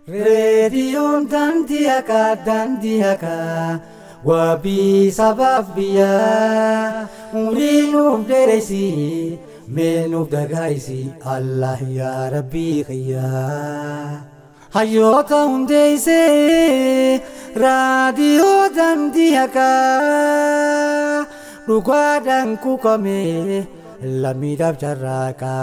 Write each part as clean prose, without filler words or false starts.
Rediyon dandiaka wabi sabab biya urinuf deresi menuf dagaisi Allah ya Rabbi khaya hayota undeise radio dandiaka rugadan kukame lamidab jaraka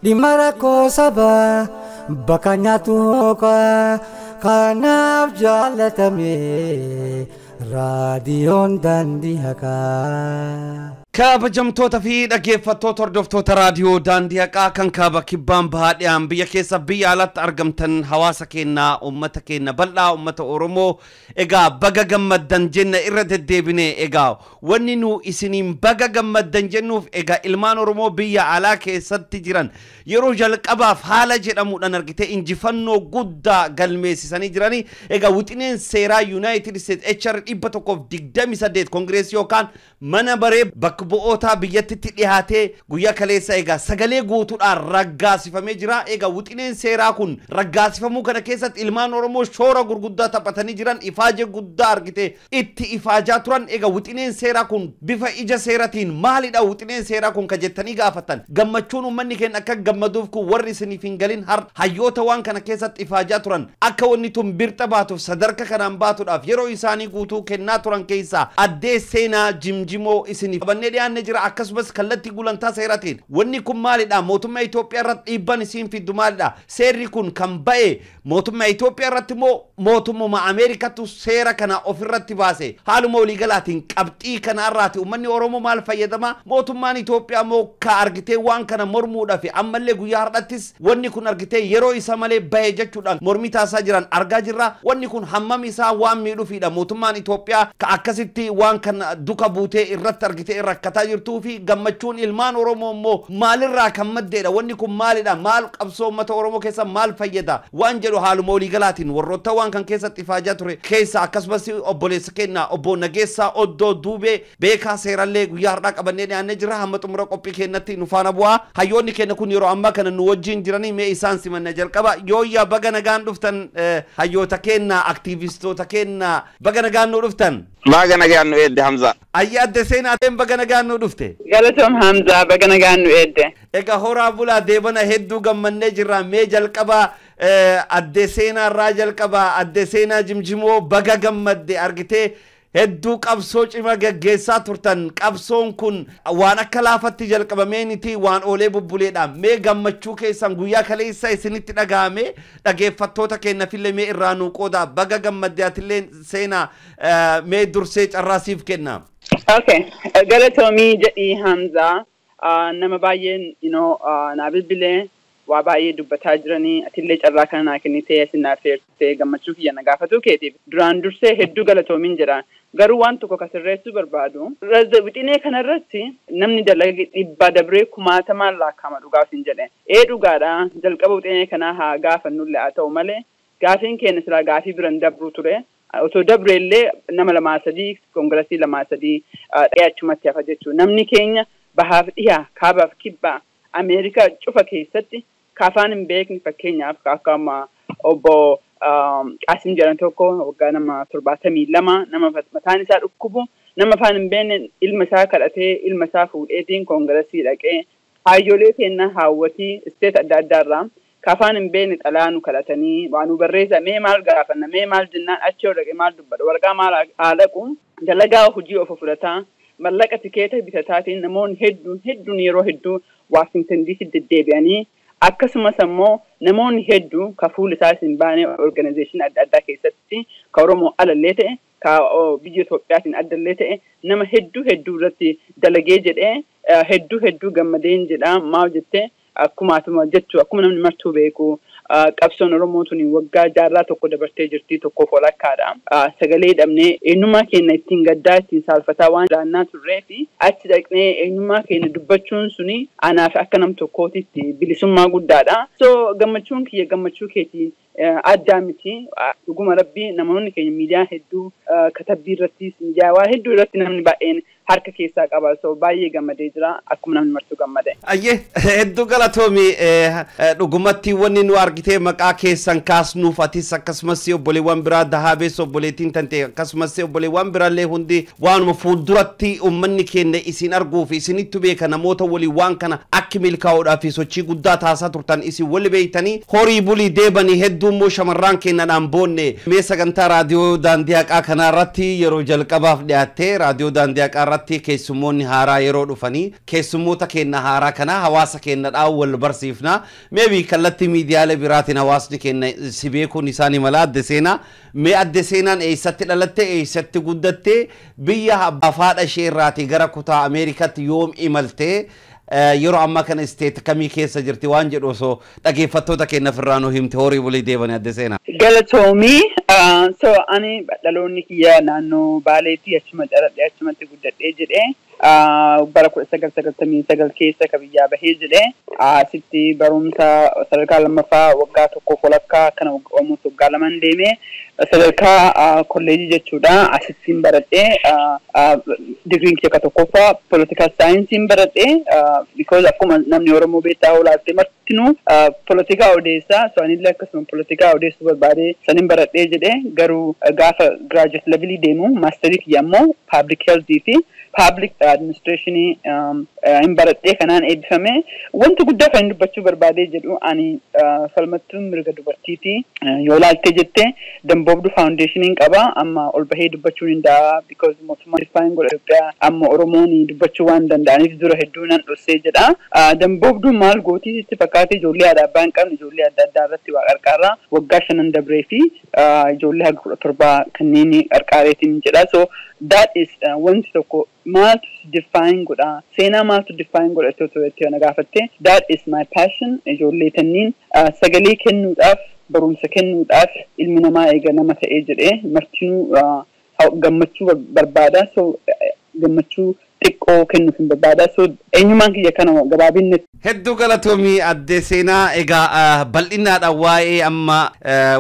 di marako sabah bakanya tuka kanaf jalatame radiyon dandihaka kabajamtoota fi dhaggeeffattoota hordoftoota raadiyoo daandii haqaa kan kaaba kibbaan bahaadhiyaan biyya keessa biyya alatti argamtan hawaasa keenna ummata keenna bal'aa ummata Oromoo egaa baga gammaddan jenna irra deddeebine egaa wanni nu isiniin baga gammaddan jennuuf egaa ilmaan Oromoo biyya alaa keessatti jiran yeroo jalqabaaf haala jedhamuudhaan argite injifannoo guddaa galmeessisanii jiranii egaa wixineen seeraa United States HR 128 kongireesii yookaan mana baree bu'oota biyyattitti dhiyaatee guyyaa kaleessa egaa sagalee guutuudhaan raggaasifamee jira egaa wixineen seeraa kun raggaasifamuu kana keessatti ilmaan Oromoo shoora gurguddaa taphatanii jiran ifaaje guddaa argite itti ifaajaa turan egaa wixineen seeraa kun bifa ija seeratiin maalidha wixineen seeraa kun kajettanii gaafatan gammachuun ummanni keenya akka gammaduuf kun warri isiniif hin galin har hayyoota waan kana keessatti ifaajaa turan akka wanni tun birxa baatuuf sadarka kanaan baatuudhaaf yeroo isaanii guutuu kennaa turan keessaa addee seenaa jimjimoo isiniif dhiyaanne jira akkasumas kallattii gulantaa seeratiin wanni kun maalidha mootummaa Itoophiyaa irratti dhiibban isiin fiddu maalidha seerri kun kan ba'e mootummaa Itoophiyaa irratti moo mootummaa Ameerikaatu seera kana ofirratti baase haaluma waliigalaatiin qabxii kana irraati ummanni Oromoo maal fayyadama mootummaan Itoophiyaa moo ka argitee waan kana mormuudhaaf ammallee guyyaa har'attis wanni kun argitee yeroo isa malee ba'e jechuudhaan mormii taasaa jiran argaa jirra wanni kun hammam isaa waan miidhuufidha mootummaan Itoophiyaa ka akkasitti waan kana duka buutee irratti argitee rakkataa jirtuu fi gammachuun ilmaan Oromoo immoo maalirraa kan maddeedha wanni kun maalidha maal qabsoo uummata Oromoo keessa maal fayyada waan jedhu haaluma waliigalaatiin warroota waan kan keessatti ifaajaa ture keessa akkasumas obboleessa keenya obbo Nageessaa Oddoo Duubee beekaa seerallee guyyaa har'aa qabannee dhiyaannee jira hamma xumura qophii keenyatti nu faana bu'aa hayyoonni keenya kun yeroo ammaa kana nu wajjin jiranii mee isaan simanna jalqaba yooyyaa baga nagaan dhuftan hayyoota keenya aktiivistoota keenya baga nagaan nu dhuftan baga nagaan nu edde Hamza ayyaadde seenaateen baga nagaan nu dhufte Galatom Hamza baga nagaan nu edde egaa horaa bulaa deebana hedduu gammannee jirra mee jalqaba adde seenaa irraa jalqaba adde seenaa jimjimoo baga gammadde argitee hedduu qabsoo cima gaggeessaa turtan qabsoon kun waan akka laafatti jalqabameenitii waan oolee bubbuleedha mee gammachuu keessan guyyaa kaleessa isinitti dhagahame dhageeffattoota keenyafillee mee irraa nuu qooda baga gammadde atillee seenaa mee dursee carraasiif kenna Okay Galatomi jedhi Hamza nama baay'een naa bilbilee waa baay'ee dubbataa jiranii atillee carraa kana naa kennitee asinaaf feertee gammachuu kiyya na gaafatu keetiif duraan dursee hedduu galatoomiin jedha garuu waan tokko kasirreessuu barbaadu wixinee kanarratti namni dalagee dhibba dabree kumaatamaan lakkaa'ama dhugaaf hin jedhe dhugaadha jalqaba wixinee kanaa haa gaafannullee haa ta'u malee gaafiin keenya silaa gaafii biran dabruu ture otoo dabreellee nama 2-3 koongirasii 2-3 dhiyaachumatti hafa jechuudha namni keenya bahaaf dhiyaa kaabaaf kibbaa Ameerikaa cufa keessatti kaafaan hin beekne fakkeenyaaf akkama obbo Qaasim jedhan tokko waggaa nama 72 nama mataan isaa dhukkubu nama afaan hin beekne ilma isaa kadhatee ilma isaa fuudheetiin koongirasii dhaqee hayyoolee keenya haawwatii isteet adda addaarraa kaafaan hin beekne xalaa nu kadhatanii waan nu barreessa mee maal gaafanna mee maal jennaan achi dhaqee maal dubbadha waraqaa maal haadhaqu dalagaa hojii of fudhataa mallaqa tikeeta bitataatiin namoonni hedduun yeroo hedduu Washington DC deddeebi'anii akkasumas immoo namoonni hedduu ka fuula isaas hin baane organization adda addaa keessatti ka Oromoo alallee ta'e ka biyya Itoophiyaatiin addallee ta'e nama hedduu irratti dalagee jedhee hedduu gammadeen jedha maal jettee akkuma namni martuu beeku qabsoon Oromoo tuni waggaa jaarraa tokko dabartee jirti tokkoof walakkaadha sagalee dhabnee eenyummaa keenya ittiin gaddaa ittiin saalfataa waan daannaa turree fi achi dhaqnee eenyummaa keenya dubbachuun suni anaaf akka nam tokkootitti bilisummaa guddaadha so gammachuun kiyya gammachuu keetii addaa miti dhuguma rabbii namoonni keenya miidiyaa hedduu katabbii irrattis miidiyaa waa hedduu irratti namni baay'een harka keessaa qaba. So baay'ee gammadee jira akkuma namni martuu gammade. Ayyee hedduu galatoomii dhugumatti wanni nu argitee maqaa keessan kaasnuuf atis akkasumas obboleewwan biraa Dahaabees obboleettiin tante akkasumas obboleewwan biraallee hundi waanuma fuulduratti uummanni keenya isin arguuf isinittu beeka namoota walii waan kana akka milkaa'uudhaaf sochii guddaa taasisaa turtan isin wali beeytanii horii bulii deebanii hedduu immoo shamarran keenyadhaan boonne mee sagantaa raadiyoo daandii haqaa kanarratti yeroo jalqabaaf dhiyaatte raadiyoo daandii haqaa irratti keessummoonni haaraa yeroo dhufanii keessummoota keenya haaraa kana hawaasa keenyadhaan wal barsiifna meebii kallattii miidiyaalee biraatiin hawaasni keenya si beekuun isaanii mala adde seenaa mee adde seenaan eessatti dhalatte eessatti guddatte biyya afaadha ishee irraati gara kutaa Ameerikaatti yoom imalte yeroo amma kana isteet kamii keessa jirti waan jedhu osoo dhageeffattoota keenya firraanoo himte horii bulii deebanii adde seenaa. Galatoomii so ani dhaloonni kiyya naannoo Baaleetti achuma dhaladhee achumatti guddadhee jedhee bara 1999 keessa ka biyyaa bahee jedhee asitti barumsa sadarkaa lammaffaa waggaa tokkoof walakkaa kana almost waggaa lamaan deemee sadarkaa kolleejii jechuudha asittiin baradhee digriin kiyya tokkoffaa political science baradhee because akkuma namni Oromoo beektaa olaatee martinuu politikaa odeessaa so anillee akkasuma politikaa odeessuu barbaadee sanin baradhee jedhee garuu gaafa graduate level deemu masterii kiyya immoo public health fi public administration in baradhee kanaan eebbifame wanti guddaa kan dubbachuu barbaadee jedhu ani falmattuun mirga dubartiiti yoo laaltee jettee Damboobdu foundation qaba amma ol bahee dubbachuu hin daa because mootummaan Ispaaniin godha Itoophiyaa amma Oromoon dubbachuu waan danda'aniif dura hedduu nan dhossee jedha Damboobdu maal gootii itti fakkaate ijoollee aadaa abbaan qabne ijoollee adda addaa irratti waa qarqaarraa waggaa 5 dabree fi ijoollee haga 17 kanneen qarqaareetiin jedha so that is wanti tokko mal to define goda sena mal to define goda to yana gafatte that is my passion ijoollee tanniin sagalee kennuudhaaf barumsa kennuudhaaf ilmi namaa eega nama ta'ee jedhee martinuu gammachuu barbaada so gammachuu xiqqoo kennuuf hin barbaada so eenyumaan kiyya kana gabaabinne hedduu galatoomii adde seenaa egaa bal'inaadhaan waa'ee amma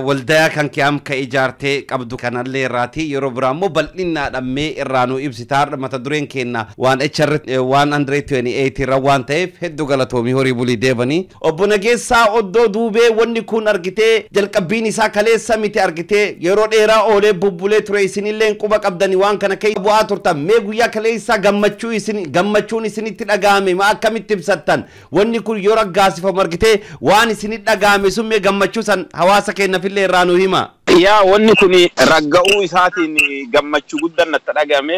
waldayaa kan kee amka ijaartee qabdu kanallee irraati yeroo biraa immoo bal'inaadhaan mee irraa nu ibsitaa mata dureen keenya waan HR 128 irra waan ta'eef hedduu galatoomii horii bulii deebanii obbo Nageessaa Oddoo Duubee wanni kun argitee jalqabbiin isaa kaleessa miti argitee yeroo dheeraa oolee bubbulee ture isinillee quba qabdanii waan kana keessa bu'aa turtan mee guyyaa kaleessa gammachuun isinitti dhagahame ma akkamitti ibsattan wanni kun yoo raggaasifamu argitee waan isinit dhagahame sun mee gammachuu san hawaasa keenya fillee irraa nu hima. Yaa wanni kun ragga'uu isaatiin gammachuu guddaan natti dhagahame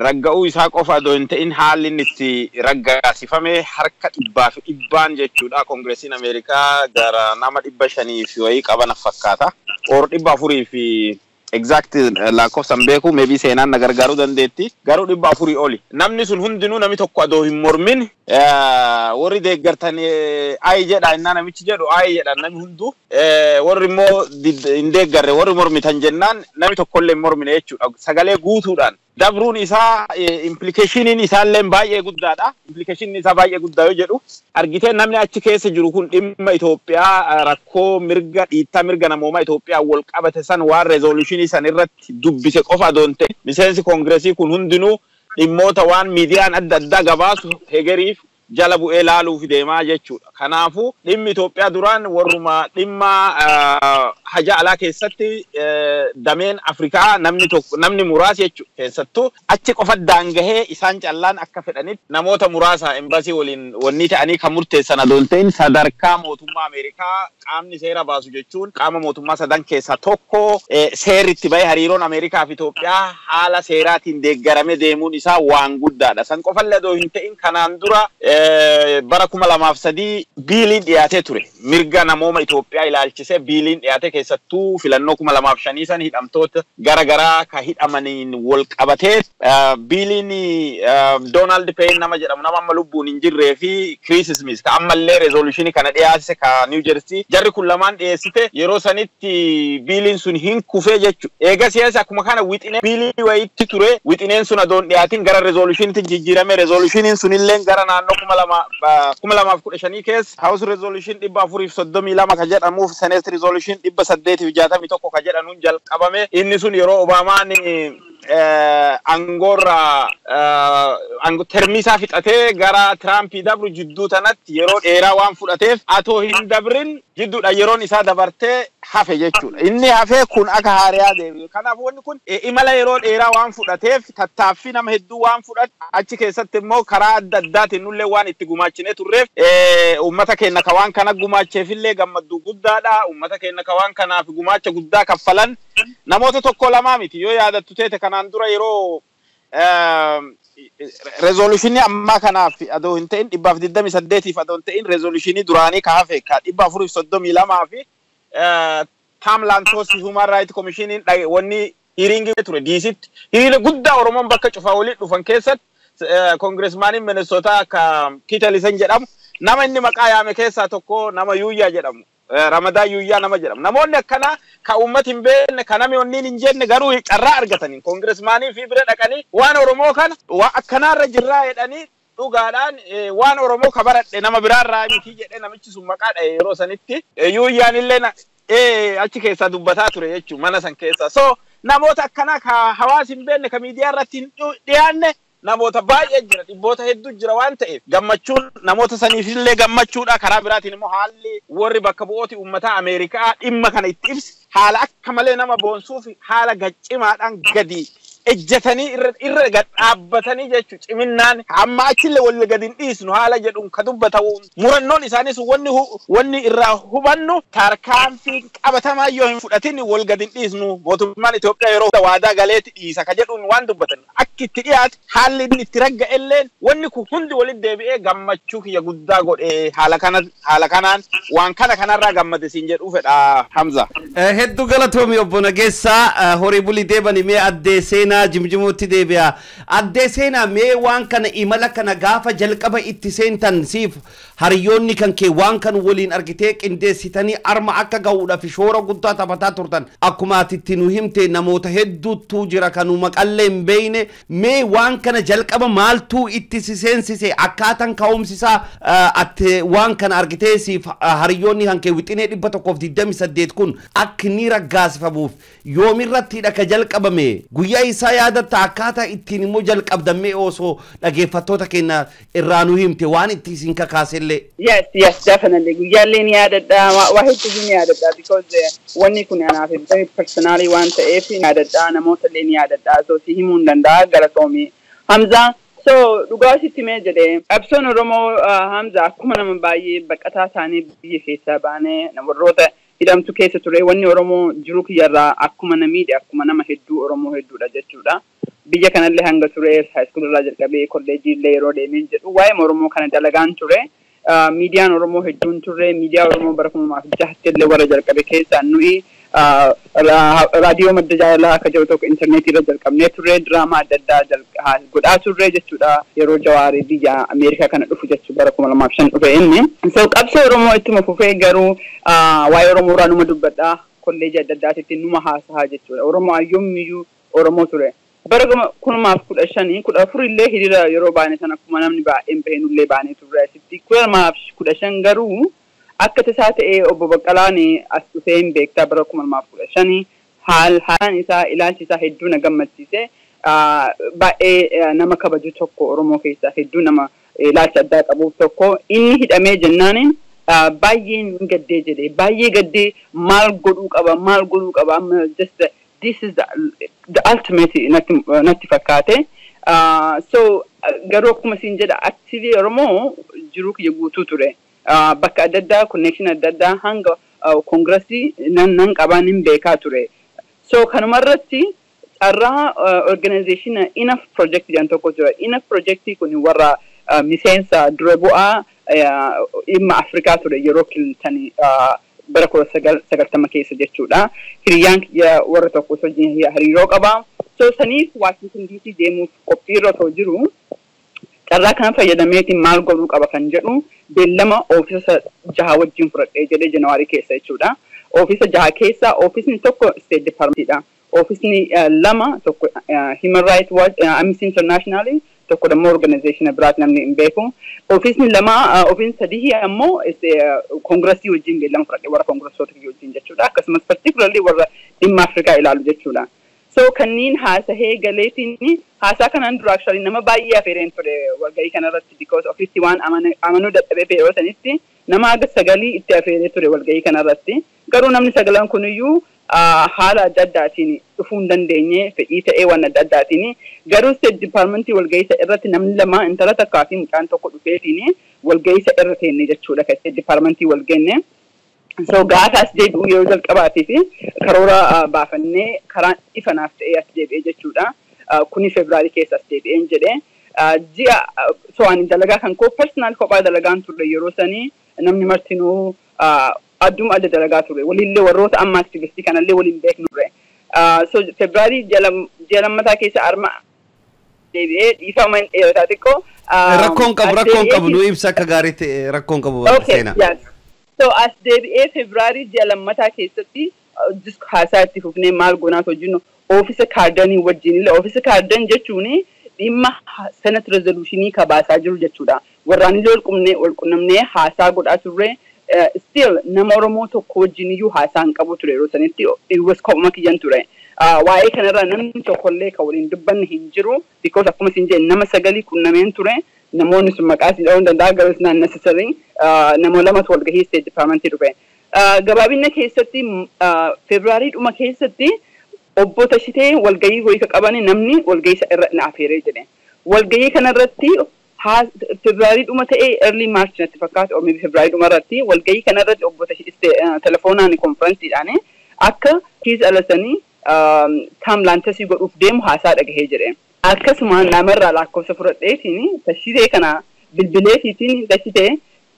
ragga'uu isaa qofa adoo hin ta'in haalli inni itti raggaasifame harka dhibbaan jechuudha koongiresiin Ameerikaa gara nama 500 fi wayii qaban fakkaata or 400 fi exact lakkoofsan beeku maybe seenaan na gargaaruu dandeetti garuu 400 oli namni sun hundinuu nami tokko adoo hin mormin warri deeggartan ay jedha inna namichi jedhu ay jedha nami hundu warri immoo hin deeggarre warri mormitan jennaan nami tokkollee mormine jechuudha sagalee guutuudhaan dabruun isaa implicationin isaallee baay'ee guddaadha implicationin isaa baay'ee guddaa yoo jedhu argitee namni achi keessa jiru kun dhimma Itoophiyaa rakkoo mirga dhiittaa mirga namoomaa Itoophiyaa wal qabate san waan resolution san irratti dubbise qofa doonte miseensi koongresii kun hundinuu dhimmoota waan miidiyaan adda addaa gabaasu hegeriif jala bu'ee laaluuf deemaa jechuudha kanaafu dhimmi Itoophiyaa duraan warruma dhimma haja alaa keessatti dameen Afrikaa namni muraasa jechuudha keessattuu achi qofa daangahee isaan callaan akka fedhanitti namoota muraasa embassy waliin wanni ta'anii kan murteessan adoonteen sadarkaa mootummaa Ameerikaa qaamni seera baasu jechuun qaama mootummaa sadan keessaa tokko seerritti bahee hariiroon Ameerikaa fi Itoophiyaa haala seeraatiin deeggarame deemuun isaa waan guddaadha san qofallee adoo hin ta'in kanaan dura bara 2003 biiliin dhiyaatee ture mirga namooma Itoophiyaa ilaalchisee biiliin dhiyaatee keessattuu filannoo 2005 san hidhamtoota garagaraa ka hidhamaniin wal qabatee biiliin Donald Payne nama jedhamu nama amma lubbuun hin jirree fi Chris Smith ka ammallee resolution kana dhiyaase ka New Jersey jarri kun lamaan dhiyeessite yeroo sanitti biiliin sun hin kufee jechuudha eega siyaasa akkuma kana wixinee biilii wayitti ture wixineen sun adoon dhiyaatiin gara resolutionitti jijjiirame resolutionin sunillee gara naannoo 2015 keessa House Resolution 432 ka jedhamuuf Senate Resolution 861 ka jedhanuun jalqabame inni sun yeroo Obaamaan angorra termisa fixatee gara Trump dabru jidduu tanatti yeroo dheeraa waan fudhateef atoo hin dabrin jidduudha yeroon isaa dabartee hafe jechuudha. Inni hafe kun akka haariyaa deebi'e. Kanaaf wanni kun imala yeroo dheeraa waan fudhateef tattaaffii nama hedduu waan fudhate achi keessatti immoo karaa adda addaatiin nullee waan itti gumaachinee turreef uummata keenya ka waan kana gumaacheefillee gammadduu guddaadha. Uummata keenya ka waan kanaaf gumaacha guddaa kaffalan namoota tokko lamaa miti yoo yaadattu teete kanaan dura yeroo resolutionii ammaa kanaaf adoo hin ta'in 128 adoo hin ta'in resolutionii duraanii ka hafe ka 432 fi Tamlantos Human Rights Commission wanni hearing ture diisitti hiriira guddaa Oromoon bakka cufaa waliin dhufan keessatti Congressman Minnesota ka Kitalisan jedhamu nama inni maqaa yaame keessaa tokko nama Yuuyyaa jedhamu. Ramadan Yuuyyaa nama jedhamu. Namoonni akkana ka uummati hin beekne ka namni wanniin hin jenne garuu carraa argatanii Congressmanii fi bira dhaqanii waan Oromoo kana waan akkanaarra jirraa jedhanii dhugaadhaan waan Oromoo ka baradhe nama biraarraa miti jedhee namichi sun maqaa dha'e yeroo sanitti Yuuyyaan illee achi keessaa dubbataa ture jechuun mana san keessaa. So namoota akkana ka hawaasi hin beekne ka miidiyaa irratti hin dhiyaanne namoota baay'ee jira dhibboota hedduu jira waan ta'eef gammachuun namoota saniifillee gammachuudha. Karaa biraatiin immoo haalli warri bakka bu'ooti uummataa Ameerikaa dhimma kana itti ibsi haala akka malee nama boonsuuf haala gaccimaadhaan gadi ejjetanii irra gad dhaabbatanii jechuun ciminaan amma achillee wal gadi hin dhiisnu haala jedhuun ka dubbatamu murannoon isaanis wanni irraa hubannu tarkaanfii qabatamaa yoo hin fudhatin wal gadi hin dhiisnu mootummaan Itoophiyaa yeroo waadaa galeetti dhiisa ka jedhuun waan dubbatan akka itti dhiyaate haalli inni itti ragga'elleen wanni kun hundi walitti deebi'ee gammachuu kiyya guddaa godhee haala kanaan waan kanarraa gammade siin jedhuu fedha Hamza. Hedduu galatoomi obbo Nageessaa horii bulii deebanii mee addee seenaa jimjimuutti deebi'a. Addee seenaa mee waan kana imala kana gaafa jalqaba itti seentan siif hariyoonni kan kee waan kan waliin argitee qindeessitanii arma akka ga'uudhaaf shoora guddaa taphataa turtan akkuma atitti nu himte namoota hedduutu jira kanuma maqallee hin beeyne mee waan kana jalqaba maaltu itti seensise akkaataan ka'umsisaa ati waan kana argitee siif hariyoonni kan kee wixinee 128 kun akka inni raggaasifamuuf yoomirrattidha ka jalqabame guyyaa isaa yaadatta akkaataa ittiin immoo jalqabdamee osoo dhageeffattoota keenya irraa nu himte waan itti isin kakaasellee. Yes, definitely. Guyyaallee ni yaadadha waa hedduu ni yaadadha because wanni kun anaaf very personally waan ta'eef ni yaadadha namootallee ni yaadadha so si himuu hin danda'a galatoomi Hamza. So dhugaasitti mee jedhee qabsoon Oromoo Hamza akkuma nama baay'ee baqataa taanee biyya keessaa baanee warroota hidhamtu keessa ture wanni Oromoo jiru kiyyarraa akkuma namiidha akkuma nama hedduu Oromoo hedduudha jechuudha. Biyya kanallee hanga ture high school irraa jalqabee kolleejiillee yeroo deemeen jedhu waa'ee Oromoo kana dalagaan ture. Miidiyaan Oromoo hedduun ture miidiyaa Oromoo bara 2006 illee warra jalqabe keessaa nuyi raadiyoo madda jaalalaa akka jiru tokko intarneetii irra jalqabnee turre diraamaa adda addaa godhaa turre jechuudha yeroo Jawaarii biyya Ameerikaa kana dhufu jechuu bara 2005 dhufe inni. So qabsoo Oromoo ittuma fufee garuu waa'ee Oromoo irraa numa dubbadhaa kolleejii adda addaatitti numa haasahaa jechuudha. Oromoo ayyoomiyyuu Oromoo ture. Bara 2015 illee hiriira yeroo baane sana akkuma namni baay'een baheenullee baanee turre asitti 2015 garuu akka tasaa ta'ee obbo Baqqalaan as dhufee hin beektaa bara 2015 haalaan isaa ilaalchi isaa hedduu na gammachiise baay'ee nama kabaju tokko Oromoo keessaa hedduu nama ilaalcha addaa qabuuf tokko inni hidhamee jennaan baay'een gaddee jedhee baay'ee gaddee maal godhuu qaba amma just this is the ultimate natti fakkaate so garuu akkuma siin jedha actively Oromoo jiruu kiyya guutuu ture. Bakka adda addaa connection adda addaa hanga kongressii nan qabaan hin beekaa ture. So kanumarratti carraa organization enough project jedhan tokko jira. Enough project kun warra miseensa dura bu'aa dhimma Afrikaa ture yeroo kiltanii bara 1990 keessa jechuudha. Hiriyyaan warra tokko wajjin hariiroo qaba. So saniif Washington DC deemuuf qophiirra osoo jiru carraa kana fayyadameetiin maal godhuu qaba kan jedhu beellama oofisa 6 wajjin fudhadhee jedhee Janaarii keessa jechuudha. Oofisa 6 keessa oofisni tokko State Departmentidha. Oofisni 2 tokko Human Rights Watch Amnesty International tokko dammoo organization biraat namni hin beeku. Oofisni 2 oofisni 3 ammoo kongressii wajjin beellama fudhadhee warra kongressota wajjin jechuudha. Akkasumas particularly warra dhimma Afrikaa ilaalu jechuudha. So kanniin haasahee galeetiin haasaa kanaan dura actually nama baay'ee afeereen ture walgahii kanarratti because ofitti waan amanuu dadhabee yeroo sanitti nama aga 9 itti afeeree ture walgahii kanarratti. Garuu namni 9 kuniyyuu haala adda addaatiin dhufuu hin dandeenye fedhii ta'ee waan adda addaatiin garuu State Department walgahii irratti namni 2 intala takkaa fi mucaan tokko dhufeetiin walgahii irra teenne jechuudha kan State Department walgahii. So gaafaas deebi'uu yeroo jalqabaatii fi karoora baafannee karaan ifanaaf ta'ee as deebi'ee jechuudha. Kuni Febraarii keessa as deebi'een jedhee ji'a so ani dalagaa kan koo personal kophaa dalagaan turre yeroo sanii namni martinuu adduma adda dalagaa ture walillee warroota amma aktivistii kanallee waliin beeknurre. So Febraarii ji'a lammataa keessa arma deebi'ee dhiifama dheerataa xiqqoo. Rakkoon qabu nu ibsa akka gaariitti rakkoon qabu seenaa. So as deebi'ee Febraarii ji'a lammataa keessatti haasaa itti fufnee maal goonaas wajjin oofisa kaardanii wajjin illee oofisa kaardan jechuun dhimma Senate resolutionii kabaasaa jiru jechuudha. Warraan illee walqunnamnee haasaa godhaa turre still nama Oromoo tokko wajjin iyyuu haasaa hin qabu ture yeroo sanitti was kopuma kiyyan ture. Waa'ee kanarraa namni tokkollee kan waliin dubbanne hin jiru because akkuma isin jedhe nama 9 qunnameen ture. Namoonni sun maqaa si dha'uu danda'a garuu is not necessary nama lamatu walgahii State Department dhufe. Gabaabina keessatti Febraarii dhuma keessatti obbo Tashitee walgahii ho'i ka qaban namni walgahii isa irra na afeeree jedhe. Walgahii kanarratti Febraarii dhuma ta'ee early March natti fakkaata maybe Febraarii dhuma irratti walgahii kanarratti obbo Tashitee telefoonaan konferensiidhaan akka kiis alasanii taamlaantasii godhuuf deemu haasaa dhagahee jedhe. Akkasumaan namarraa lakkoofsa fudhadheetiin Tashitee kana bilbileetiin Tashitee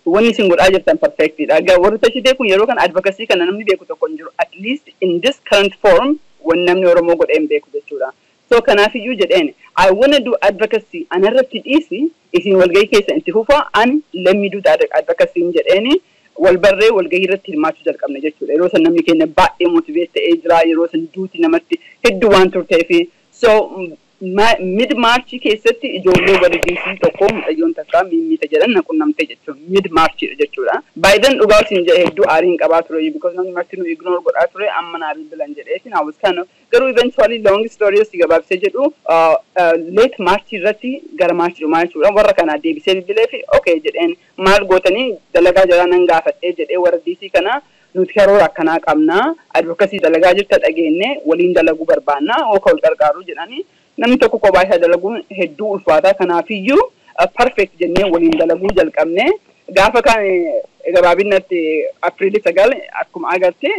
wanni isin godhaa jirtan perfectidha. Warri Tashitee kun yeroo kana advocacy kana namni beeku tokko hin jiru. At least in this current form wanni namni Oromoo godhee hin beeku jechuudha. So kanaafiyyuu jedheen I wanna do advocacy anarratti dhiisi isin walgahii keessa itti fufa an let me do that advocacy jedheeni walbarree walgahii irratti hirmaachuu jalqabne jechuudha. Yeroo san namni keenya baay'ee motivate ta'ee jira. Yeroo san duuti namatti hedduu waan turteefi so mid March keessatti ijoollee wali DC tokko mucayyoon takkaa mimmita jedhan na qunnamte jechuudha. Mid March jechuudha. By then dhugaa isin jedhe hedduu aariin qabaa ture because namni marti nu ignore godhaa ture amma naa bilbilan jedheetiin I was kind of garuu eventually long story si gabaabsee jedhu late March irratti gara March dhumaa jechuudha. Warra kanaa deebisee bilbilee fi okay jedheen maal gootanii dalagaa jalaa nan gaafadhee jedhee warra DC kana nuti karoora akkanaa qabnaa advocacy dalagaa jirta dhageenye waliin dalaguu barbaannaa ooka wal gargaaruu jedhanii namni tokko kophaa isaa dalaguun hedduu ulfaataa kanaafiyyuu perfect jennee waliin dalaguu jalqabne gaafa kan gabaabinatti April 9 akkuma agarte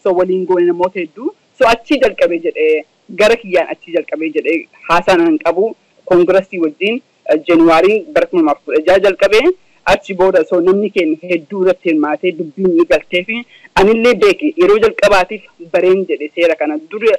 so waliin goone namoota hedduu so achi jalqabee jedhee gara kiyyaan achi jalqabee jedhee haasaa nan qabu koongirasii wajjin Januaarii bara 2016 jalqabee achi booda so namni keenya hedduu irratti hirmaatee dubbiin ni galtee fi anillee beeke yeroo jalqabaatiif bareen jedhe seera kana duri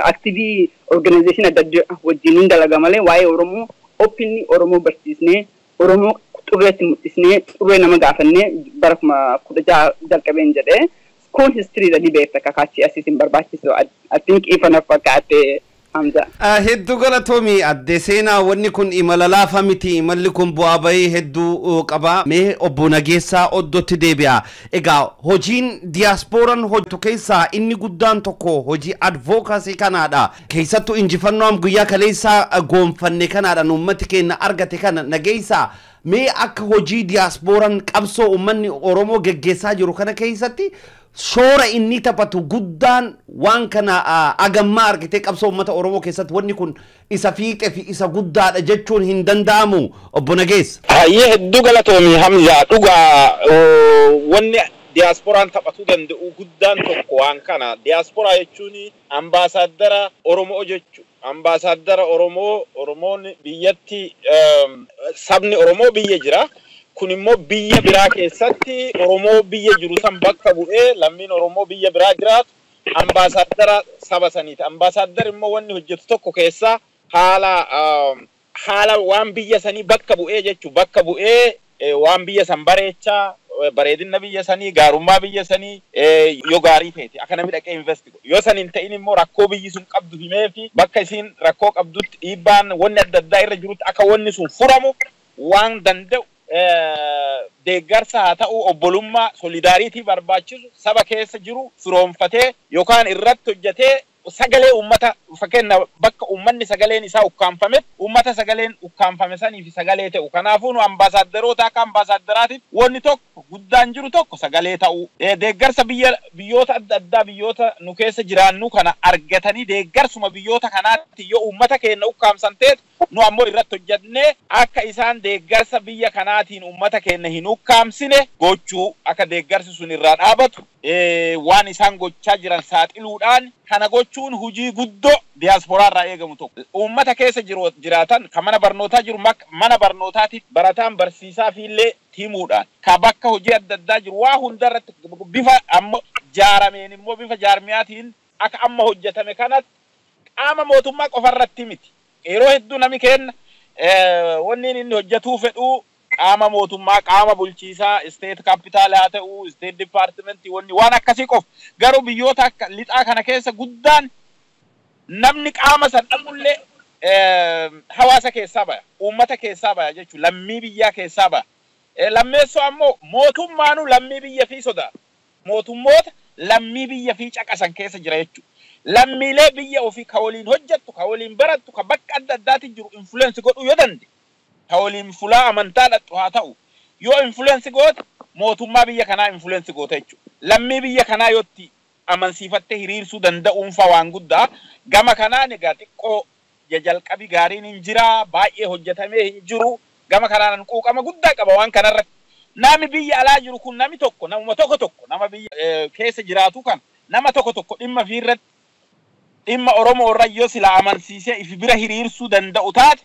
activii organization adda addaa wajjin dalaga malee waa'ee Oromoo openly Oromoo barsiisnee Oromoo xurreetti mul'isnee xurree nama gaafannee bara 2016 jalqabeen jedhe school history da beekta kakaachi asiisin barbaachisu I think even of fakkaate Hamza. Hedduu galatoomii adde seenaa wanni kun imala laafa miti imalli kun bu'aa bahii hedduu qaba. Mee obbo Nageessaa Oddootti deebi'a. Egaa hojiin diiyaasporaan hojjetu keessaa inni guddaan tokko hojii advocacy kanaadha. Keessattuu injifannoo guyyaa kaleessaa goonfanne kanaadha uummati keenya argate kana Nageessaa mee akka hojii diiyaasporaan qabsoo uummanni Oromoo geggeessaa jiru kana keessatti shoora inni taphatu guddaan waan kana agammaa argitee qabsoo uummata Oromoo keessatti wanni kun isa fiixee fi isa guddaadha jechuun hin danda'amu obbo Nageessa. Hayyee hedduu galatoomii Hamza dhugaa wanni diiyaasporaan taphatuu danda'u guddaan tokko waan kana diiyaasporaa jechuun ambaasaadara Oromoo jechuudha. Ambaasaadara Oromoon biyyatti sabni Oromoo biyya jira. Kun immoo biyya biraa keessatti Oromoo biyya jiru san bakka bu'ee lammiin Oromoo biyya biraa jiraatu ambaasaadara saba saniiti. Ambaasaadara immoo wanni hojjetu tokko keessaa haala waan biyya sanii bakka bu'ee jechuudha. Bakka bu'ee waan biyya san bareechaa bareedina biyya sanii gaarummaa biyya sanii yoo gaarii ta'e akka namni dhaqee invest godhu. Yoo san hin ta'in immoo rakkoo biyyi sun qabdu himee fi bakka isiin rakkoo qabdutti dhiibbaan wanni adda addaa irra jirutti akka wanni sun furamu waan danda'u. Deeggarsa haa ta'u obbolummaa solidaariitii barbaachisu saba keessa jiru firoomfatee yookaan irratti hojjetee sagalee ummata fakkeenya bakka ummanni sagaleen isaa ukkaanfame ummata sagaleen ukkaanfame sanii fi sagalee ta'u kanaafuu nu ambaasaaddaroota akka ambaasaadaraatiif wanni tokko guddaan jiru tokko sagalee ta'u deeggarsa biyyoota adda addaa biyyoota nu keessa jiraannu kana argatanii deeggarsuma biyyoota kanaatti yoo ummata keenya ukkaamsan ta'e nu ammoo irratti hojjannee akka isaan deeggarsa biyya kanaatiin ummata keenya hin ukkaamsine gochuu akka deeggarsi sun irraa dhaabatu waan isaan gochaa jiran saaxiluudhaan kana gochuun hujii guddoo diaasporaa irraa eegamu tokko ummata keessa jiraatan kan mana barnootaa jiru mana barnootaatiif barataan barsiisaa fi illee tiimuudhaan ka bakka hojii adda addaa jiru waa hundarratti bifa amma jaarameen immoo bifa jaarmiyaatiin akka amma hojjetame kanatti qaama mootummaa qofarratti miti yeroo hedduu nami kenna wanni inni hojjetuu fedhu qaama mootummaa qaama bulchiisaa state capital haa ta'u state department wanni waan akkasii qof garuu biyyoota akka lixaa kana keessa guddaan namni qaama san dhabullee hawaasa keessaa baya uummata keessaa baya jechuun lammii biyyaa keessaa baya lammeessoo ammoo mootummaanuu lammii biyya fi sodaa mootummoota lammii biyya fi caqasan keessa jira jechuudha lammiilee biyya ofii ka waliin hojjettu ka waliin barattu ka bakka adda addaatiin jiru influence godhuu yoo dande ka waliin fulaa amantaa dhadhu haa ta'u yoo influence goote mootummaa biyya kanaa influence goote jechuudha lammii biyya kanaa yootti amansiifattee hiriirsuu danda'uun fa waan guddaa gama kanaan egaa xiqqoo jalqabi gaariin hin jira baay'ee hojjetamee hin jiru gama kanaan quuqama guddaa qaba waan kanarratti nami biyya alaa jiru kun nami tokko namuma tokko nama biyya keessa jiraatu kan nama tokko dhimma fiirratti dhimma Oromoo irra yoo sila amansiisee ifi bira hiriirsuu danda'u taate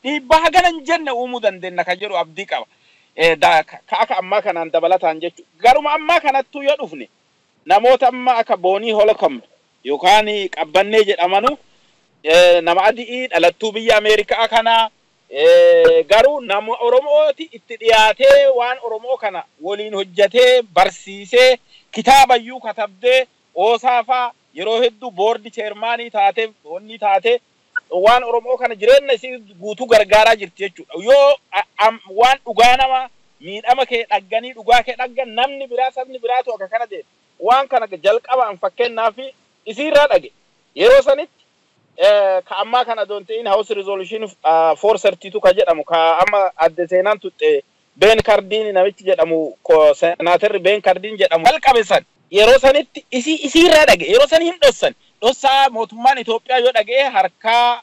dhiibbaa haganan jenne uumuu dandeenya ka jedhu abdii qaba ka akka ammaa kanaan dabalataan jechuudha garuma ammaa kanattuu yoo dhufne namoota amma akka Boonii Holcomb yookaan qabbannee jedhamanu nama adii dhalattuu biyya Ameerikaa kana garuu nama Oromooti itti dhiyaatee waan Oromoo kana waliin hojjetee barsiisee kitaabayyuu katabdee oosaafaa yeroo hedduu boordi cheermaanii taatee onni taatee waan Oromoo kana jireenya isii guutuu gargaaraa jirti jechuudha yoo waan dhugaa nama miidhama kee dhagganii dhugaa kee dhaggan namni biraa sabni biraatu akka kana deema waan kana jalqabaan fakkeenyaaf isiirraa dhage yeroo sanitti ka ammaa kana doontiin house resolution 432 ka jedhamu ka amma adde seenaan tutte Ben Cardin namichi jedhamu senaatarri Ben Cardin jedhamu jalqabesan yeroo sanitti isiirraa dhage yeroo san hin dhossaa mootummaan Itoophiyaa yoo dhagee harkaa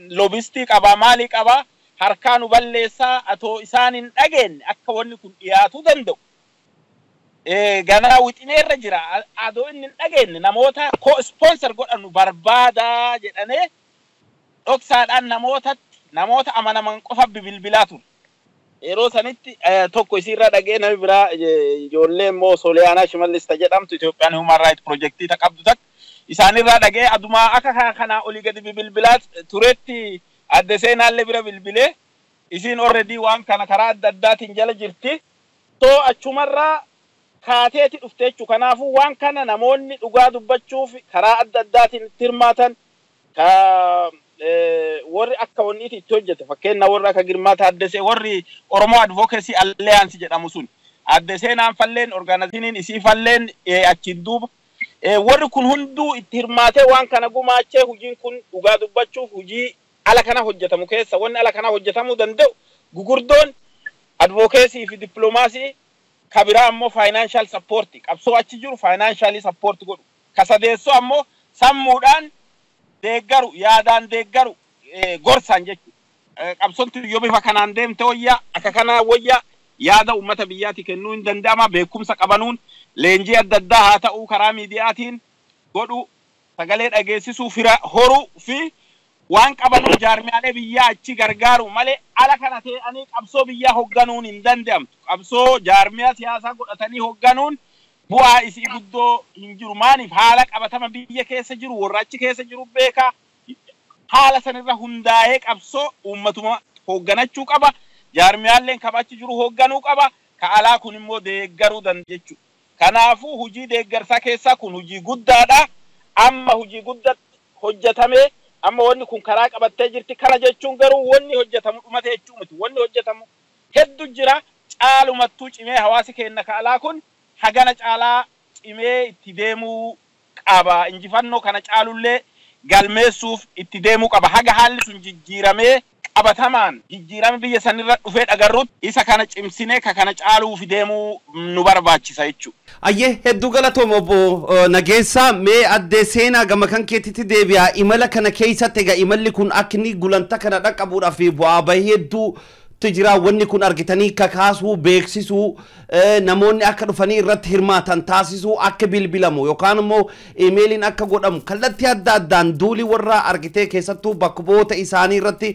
lobistii qaba maalii qaba harkaa nu balleessaa atoo isaan hin dhageenye akka wanni kun dhiyaatuu danda'u ganaa wixineerra jira adoo inni hin dhageenye namoota co-sponsor godhanu barbaada jedhanii dhoksaadhaan namoota amanaman qofa bilbilaa ture yeroo sanitti tokko isiirraa dhagee nami biraa ijoollee immoo Sooliyaanaa Shimallis jedhamtu Itoophiyaan Human Rights Project ta qabdu takka isaanirraa dhagee adumaa akka kanaa olii gadi bilbilaa turetti adde seenaallee bira bilbilee isiin already waan kana karaa adda addaatiin jala jirti too achumarraa kaateeti dhufte jechuudha kanaafuu waan kana namoonni dhugaa dubbachuuf karaa adda addaatiin hirmaatan warri akka wanniiti itti hojjete fakkeenya warri akka Girmaa Taaddasee warri Oromoo Advocacy Alliance jedhamu sun adde seenaan falleen organizationin isii falleen achiin duuba warri kun hunduu itti hirmaatee waan kana gumaachee hojiin kun dhugaa dubbachuuf hojii ala kana hojjetamu keessa wanni ala kana hojjetamuu danda'u gugurdoon advocacy fi diplomacy kabiraa ammoo financial support qabsoo achi jiru financially support godhu kasadeessoo ammoo sammuudhaan deeggaru yaadaan deeggaru gorsaan jechuudha qabsoon yoo bifa kanaan deemte wayyaa akka kanaa wayyaa yaada ummata biyyaati kennuu hin danda'ama beekumsa qabanuun leenjii adda addaa haa ta'uu karaa miidiyaatiin godhu sagalee dhageessisuu fira horuu fi waan qabanuun jaarmiyaalee biyyaa achi gargaaru malee ala kana ta'anii qabsoo biyyaa hogganuun hin danda'amtu qabsoo jaarmiyaa siyaasaa godhatanii hogganuun bu'aa isii guddoo hin jiru maaniif haala qabatama biyya keessa jiru warra achi keessa jiru beekaa haala sanirra hundaa'ee qabsoo uummatuma hogganachuu qaba jaarmiyaaleen kabachi jiru hogganuu qaba ka alaa kun immoo deeggaruu dandeechuu kanaafuu hojii deeggarsaa keessaa kun hojii guddaadha amma hojii guddaa hojjetamee amma wanni kun karaa qabattee jirti kana jechuun garuu wanni hojjetamu dhumate jechuu miti wanni hojjetamu hedduu jira caalumattuu cimee hawaasi keenya ka alaa kun hagana caalaa cimee itti deemuu qaba injifannoo kana caalullee galmeessuuf itti deemuu qaba haga haalli sun jijjiiramee qabatamaan jijjiirame biyya sanirra dhufee dhagarrutti isa kana cimsinee kana caaluu fi deemuu nu barbaachisa jechuudha. Ayyee hedduu galatooma obbo Nageessaa mee addee seenaa gama kan keetitti deebi'a imala kana keessatti egaa imalli kun akka inni gulanta kana dhaqqabuudhaaf bu'aa bahii hedduu tijira wanni kun argitanii kakaasuu beeksisuu namoonni akka dhufanii irratti hirmaatan taasisuu akka bilbilamu yookaan immoo iimeeliin akka godhamu kallattii adda addaan duuli warra argitee keessattuu bakkoota isaanii irratti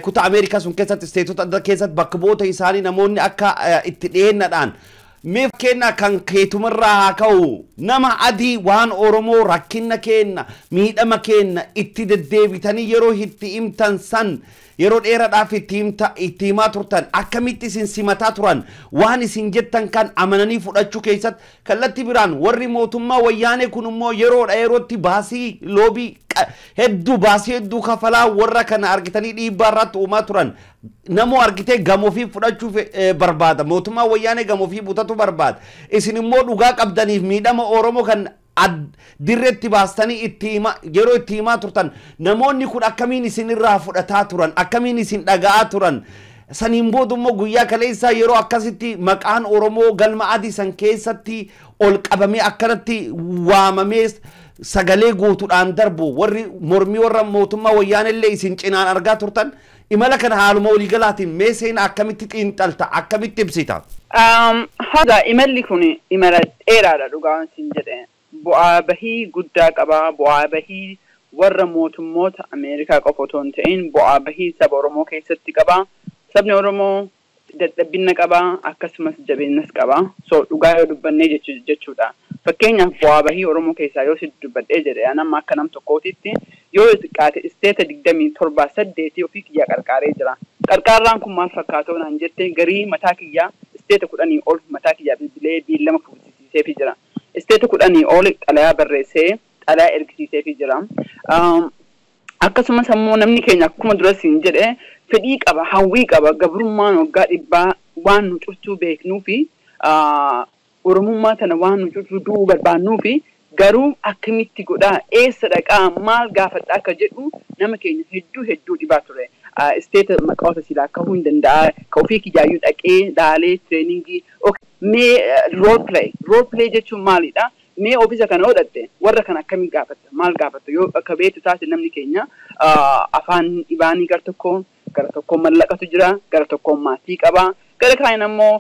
kutaa Ameerikaa sun keessatti isteetota adda keessatti bakkoota isaanii namoonni akka itti dhiyeenyadhaan meef kenna kan keetumarraa haa ka'u nama adii waan Oromoo rakkina kenna miidhama kenna itti deddeebitanii yeroo itti himtan san yeroo dheeraadhaaf itti himaa turtan akkamitti isin simataa turan waan isin jettan kan amananii fudhachuu keessatti kallattii biraan warri mootummaa wayyaanee kun immoo yerootti baasii loobii hedduu baasii hedduu kafalaa warra kana argitanii dhiibbaa irratti uumaa turan namoo argitee gamoo fi fudhachuuf barbaada mootummaa wayyaanee gamoo fi butatu barbaada isin immoo dhugaa qabdaniif miidhama Oromoo kan dirretti baastanii yeroo itti himaa turtan namoonni kun akkamiin isin irraa fudhataa turan akkamiin isin dhaga'aa turan saniin boodummoo guyyaa kaleessaa yeroo akkasitti maqaan Oromoo galma adii san keessatti ol qabamee akkanatti waamamee sagalee guutuudhaan darbu warri mormii warra mootummaa wayyaanellee isin cinaan argaa turtan imala kana haaluma waliigalaatiin mee seenaa akkamitti xiinxalta akkamitti ibsita? Haga imalli kun imala dheeraadha dhugaan sin jedhee bu'aa bahii guddaa qaba bu'aa bahii warra mootummoota Ameerikaa qofa otoo hin ta'in bu'aa bahii saba Oromoo keessatti qaba sabni Oromoo dadhabbina qaba akkasumas jabeenyas qaba so dhugaa yoo dubbannee jechuudha fakkeenyaaf bu'aa bahii Oromoo keessaa yoo si dubbadhee jedhe anamma akka nam tokkootitti yoo xiqqaate isteeta 27 ofii kiyyaa qarqaaree jira qarqaarraan kun maal fakkaatoo naan jette garii mataa kiyyaa isteeta 10 ol mataa kiyyaa bilbilee biillama fuudhisiiseefii jira isteeta 10 ol xalayaa barreessee xalayaa ergisiiseefii jira akkasumas ammoo namni keenya akkuma dura siin jedhe fedhii qaba hawwii qaba gabrummaan waggaa dhibbaa waan nu cuftuu beeknuu fi Oromummaa tana waan nu cuftuu du'uu barbaannuu fi garuu akkamitti godhaa eessa dhaqaa maal gaafadhaa akka jedhu nama keenya hedduu dhibaa ture isteeta maqaawota silaa kahuu hin danda'a ka ofii kiyyaayyuu dhaqee daalee tireeningii mee role play jechuun maalidha mee ofiisa kana hodhatte warra kana akkamii gaafatta maal gaafatta yoo akka beektu taate namni keenya afaan dhibaanii gara tokkoon mallaqatu jira gara tokkoon maatii qaba gara kaan ammoo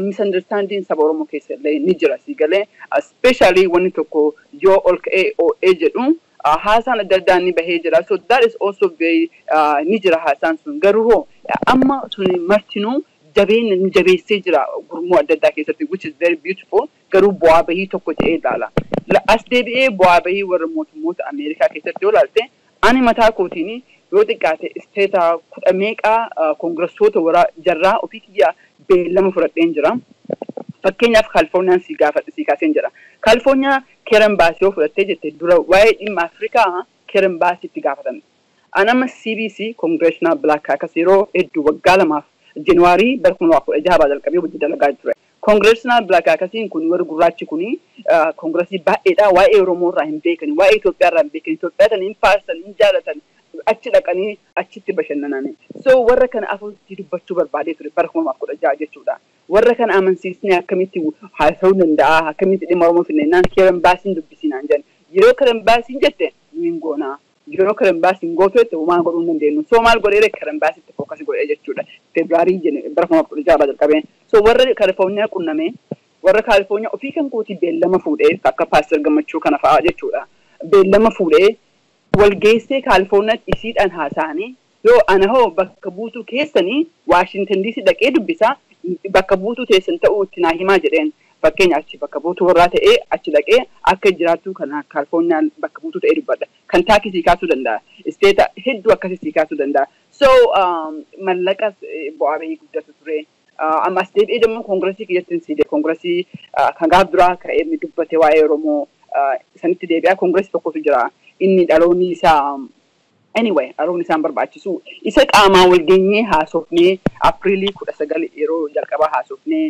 misunderstanding saba Oromoo keessa illee ni jira si galee especially wanni tokko yoo ol ka'ee jedhu haasaan adda addaa ni bahee jira so that is also very ni jira haasaan sun garuu amma sun martinuu jabeessee jira gurmuu adda addaa keessatti which is very beautiful garuu bu'aa bahii tokko jedhee ilaala as deebi'ee bu'aa bahii warra mootummoota Ameerikaa keessatti yoo ilaalte ani mataa kootiin yoo xiqqaate isteeta 10 meeqaa koongressoota warra jarraa ofii kiyyaa beellama fudhadheen jira fakkeenyaaf Kaalifoorniyaan si kaaseen jira Kaalifoorniyaa Keren Baasii yoo fudhattee jette dura waa'ee dhimma Afrikaa Keren Baasii itti gaafatame anama CBC Congressional Black Caucus yeroo hedduu waggaa lamaaf January 2016 jalqabee hojii dalagaa ture Congressional Black Caucus kun warra gurraachi kun kongressii baay'eedha waa'ee Oromoo irraa hin beekani waa'ee Itoophiyaa irraa hin beekani Itoophiyaa tan hin faarsan hin jaalatan achi dhaqanii achitti bashannananii so warra kana afuutti dubbachuu barbaadee ture bara 2016 jechuudha warra kana amansiisnee akkamitti haasa'uu danda'a akkamitti dhimma Oromoo finnaan Keren Baasiin dubbisinaan jedhan yeroo Keren Baasiin jette hin goonaa yeroo Keren Baasiin gootetti waan godhuu hin dandeenyu so maal godhee Keren Baasiitti fookasii godhee jechuudha Febraarii bara 2016 jalqabee so warra Kaalifoorniyaa qunnamee warra Kaalifoorniyaa ofii kan kootii beellama fuudhee akka Paaster Gammachuu kana fa'aa jechuudha beellama fuudhee walgeessee Kaalifoorniyaatti isiidhaan haasa'anii yoo ana hoo bakka buutuu keessanii Waashingtan DC dhaqee dubbisaa bakka buutuu teessan ta'uu itti naa himaa jedheen fakkeenya achi bakka buutuu warraa ta'ee achi dhaqee akka jiraattu kana Kaalifoorniyaan bakka buutuu ta'ee dubbadha kan taakisii kaasuu danda'a isteeta hedduu akkasii kaasuu danda'a so mallaqas bu'aa bahii guddatu ture ammas deebi'ee demmoo koongresii kiyyattiin siidee koongresii kan gaaf duraa ka'ee dubbate waa'ee Oromoo sanitti deebi'aa koongresii tokkotu jira inni dhaloonni isaa anyway dhaloonni isaan barbaachisu isa qaamaa wal geenyee haasofnee Apriilii 19 yeroo jalqabaa haasofnee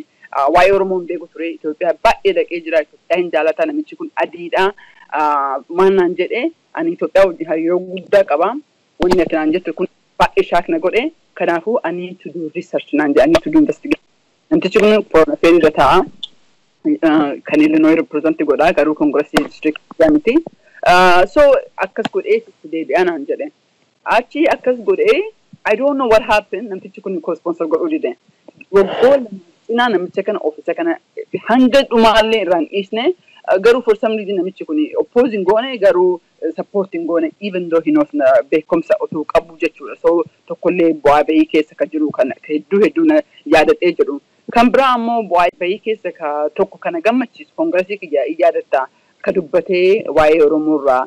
waa'ee Oromoon beeku ture Itoophiyaa baay'ee dhaqee jira Itoophiyaa hin jaalataa namichi kun adiidha maannaan jedhee ani Itoophiyaa wajjin hariiroo guddaa qaba wanni ati naan jettu kun baay'ee shaakna godhe kanaafuu I need to do research naan jedhe I need to do investigation namtichi kun foreign affairs irra taa'a kan Illinois represent godhaa garuu kongressii district miti so akkas godhee deebi'aa naan jedhe achi akkas godhee I don't know what happened namtichi kun co-sponsor godhuu dide waggoon cinaa namicha kana ofiisa kana hanga dhumaallee irraan dhiisne garuu for some reason namichi kun opposing goone garuu supporting goone even though he knows beekumsa otoo qabu jechuudha so tokkollee bu'aa bahii keessa ka jiru kan hedduu na yaadadhee jedhu kan biraa ammoo bu'aa bahii keessa ka tokko kana gammachiisu kongressii kiyya yaadatta ka dubbatee waa'ee Oromoorraa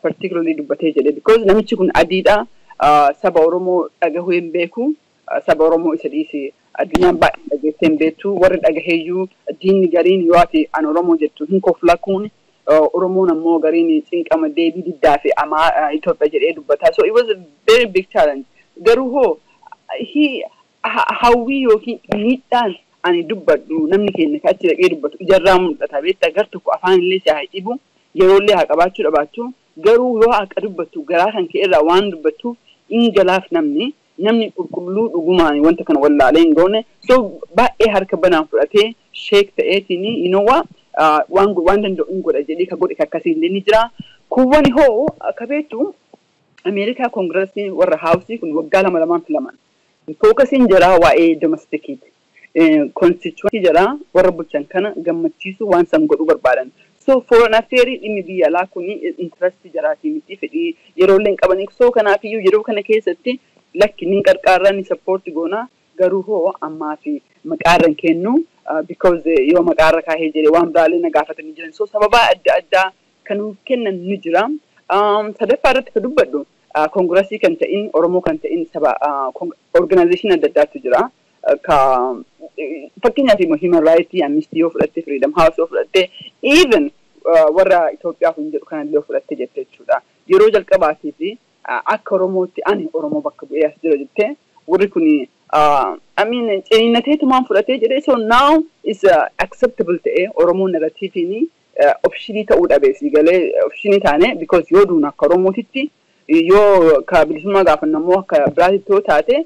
particularly dubbatee jedhe because namichi kun adiidha saba Oromoo dhagahuu hin beeku saba Oromoo isa dhiisi addunyaan baay'ee dhageessee hin beektu warri dhagaheeyyuu diinni gariin yoo ati an Oromoo jettu hin koflakuun Oromoon ammoo gariin cinqama deebii diddaa fi amaa Itoophiyaa jedhee dubbataa so it was a very big challenge garuu hoo hawwii yookiin miidhaan ani dubbadhu namni keenya achi dhaqee dubbatu ijarraa mul'ata beektaa gar tokko afaan illee si haa dhibu yeroollee haa qabaachuu dhabaachuu garuu yoo akka dubbattu garaa kan kee irraa waan dubbattuuf ingalaaf namni qulqulluu dhugumaan wanta kana wallaalee hin goone so baay'ee harka banaan fudhatee sheek ta'eetiin you know what waan danda'u hin godha jedhee ka godhe akkasii illee ni jira kuwwani hoo kabeetu Ameerikaa kongressii warra haawusii kun waggaa lamaan filaman fookasiin jira waa'ee domestikiiti constituency jira warra bulchan kana gammachiisu waan san godhuu barbaadan so foreign affairs dhimmi biyya alaa kun interest jiraatii miti fedhii yeroollee hin qabanii so kanaafiyyuu yeroo kana keessatti lakki nin qarqaarraa ni support goona garuu hoo ammaa fi maqaarran kennu because yoo maqaarra kaahee jedhee waan biraalee na gaafatanii jiran so sababaa adda addaa kan kennan ni jira sadaffaa irratti ka dubbadhu kongressii kan ta'in Oromoo kan ta'in saba organization adda addaatu jira ka fakkeenyaaf human rights amnesty yoo fudhatte freedom house yoo fudhatte even warra Itoophiyaa kun jedhu kanallee yoo fudhatte jette jechuudha yeroo jalqabaatii fi akka Oromootti ani Oromoo bakka bu'ee as jira jettee warri kun I mean ciniinateetumaan fudhatee jedhee so now is acceptable ta'ee Oromoo narratiiviin optionii ta'uu dhabeessi galee optionii taane because yoo duuna akka Oromootitti yoo ka bilisummaa gaafannammoo akka biraatitti taate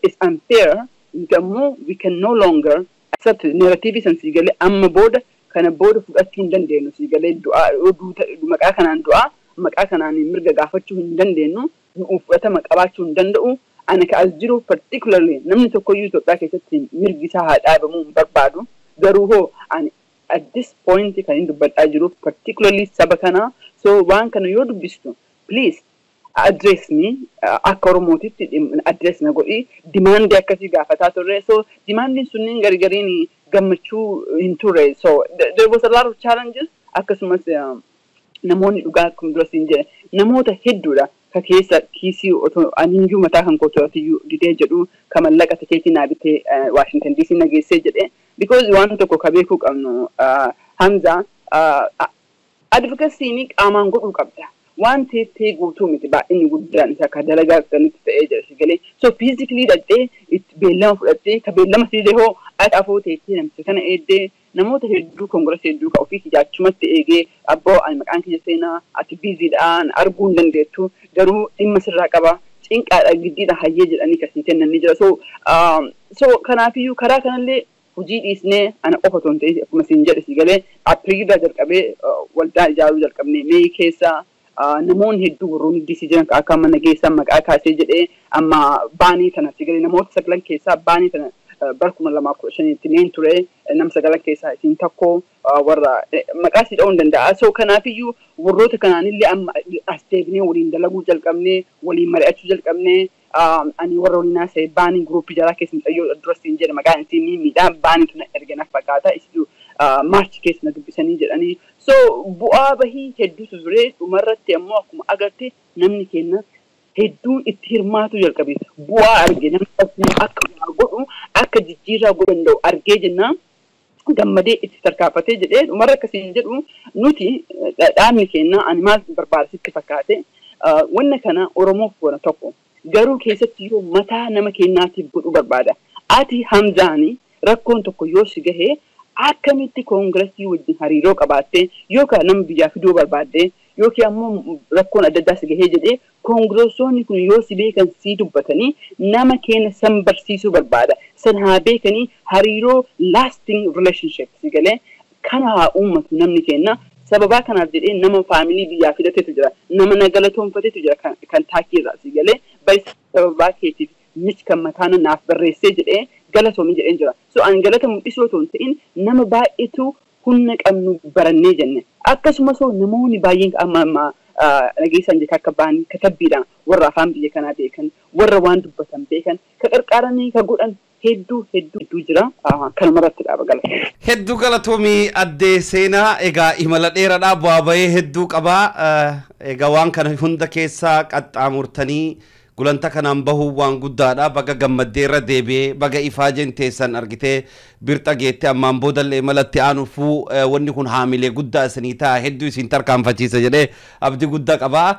is unfair gammoo we can no longer accept narratiivii san si galee amma booda kana booda fudhachuu hin dandeenyu si galee maqaa kanaan maqaa kanaan mirga gaafachuu hin dandeenyu nu fudhatama qabaachuu hin danda'u ana ka as jiru particularly namni tokkoyyuu Itoophiyaa keessatti mirgi isaa haa dhaabamuu hin barbaadu garuu hoo ani at this point kan hin dubbadhaa jiru particularly saba kana so waan kana yoo dubbistu please address me akka Oromootitti address na godhi demand akkasii gaafataa turre so demandin sunniin gargariin gammachuu hin turre so there was a lot of challenges akkasumas namoonni dhugaa akkuma durasiin jedhe namoota hedduudha ka keessa kiisii aniyyuu mataa kan kootiyyuu didee jedhu ka mallaqa tikeetii naa bitee Washington DC na geessee jedhe because waan tokko ka beekuu qabnu Hamza advocacy qaamaan godhuu qabda waan teettee guutuu miti baay'inni guddaan isa ka dalagaa kanatti ta'ee jira si galee so physically dhaqxee itti beellama fudhattee ka beellama siidee hoo ati afoo teettee namicha kana eeddee namoota hedduu kongressii hedduu ka ofii kijaachumatti eegee abboo ani maqaan kiyya seenaa ati biiziidhaan arguu hin dandeettu garuu dhimma sirraa qaba cinqaadha giddiidha hayyee jedhanii kasii kennan ni jira so kanaafiyyuu karaa kanallee hojii dhiisnee ana qofa ton ta'e akkuma siin jedhe si galee Apiriilii jalqabee waldaa ijaaruu jalqabnee Meey keessa namoonni hedduu warroonni DC jiran akka mana geessan maqaa kaasee jedhee amma baanii tana si galee namoota 9 keessaa baanii tana barkuma 2015 neen ture nam 9 keessaa isin tokko warra maqaa si dha'uu danda'a so kanaafiyyuu warroota kanaanillee amma as deebinee waliin dalaguu jalqabnee waliin mari'achuu jalqabnee ani warra waliin haasa'e baanii gruupii jalaa keessa mucayyoo durasiin jedhe maqaan isin miidhaan baanii tana erganaaf fakkaata isitu maarchi keessa na dubbisanii jedhanii so bu'aa bahii hedduutu ture dhumarratti ammoo akkuma agarte namni keenya hedduun itti hirmaatu jalqabe bu'aa arge namni akka godhu akka jijjiirraa godhuu danda'u argee jennaan gammadee itti tarkaanfatee jedhee dhumarra akkasiin jedhu nuti dhaabni keenya ani maal barbaadasitti fakkaate wanna kana Oromoof goona tokko garuu keessatti yoo mataa nama keenyaatiif godhuu barbaada ati Hamzaani rakkoon tokko yoo si gahee akkamitti koongiresii wajjin hariiroo qabaattee yookaan nama biyyaa fiduu barbaadde yookiin ammoo rakkoon adda addaa si gahee jedhee koongiresoonni kun yoo si beekan si dubbatanii nama keenya san barsiisuu barbaada san haa beekanii hariiroo lasting relationship si galee kana haa uummatu namni keenya sababa kanaaf jedhee nama faamilii biyyaa fidateetu jira nama nagalatoonfateetu jira kan taakiirraa si galee bari sababaa keetiif mis kan mataana naaf barreessee jedhee galatoomii jedheen jira so an galata mul'isuu otoo hin ta'in nama baay'eetu humna qabnu barannee jenne akkasumas namoonni baay'een amma nageessan jeka akka ba'an katabbiidhaan warra afaan biyya kanaa beekan warra waan dubbatan beekan ka qarqaaranii ka godhan hedduu jira kanumarratti dhaaba galata. Hedduu galatoomii addee seenaa egaa imala dheeraadhaa bu'aa bahee hedduu qabaa egaa waan kana hunda keessaa qaxxaamurtanii gulanta kanaan bahuu waan guddaadha baga gammaddeerra deebi'ee baga ifaajeen teessan argitee birxa geette ammaan boodallee malatti aanufuu wanni kun haamilee guddaa isinii ta'a hedduu isin tarkaanfachiisa jedhee abdii guddaa qabaa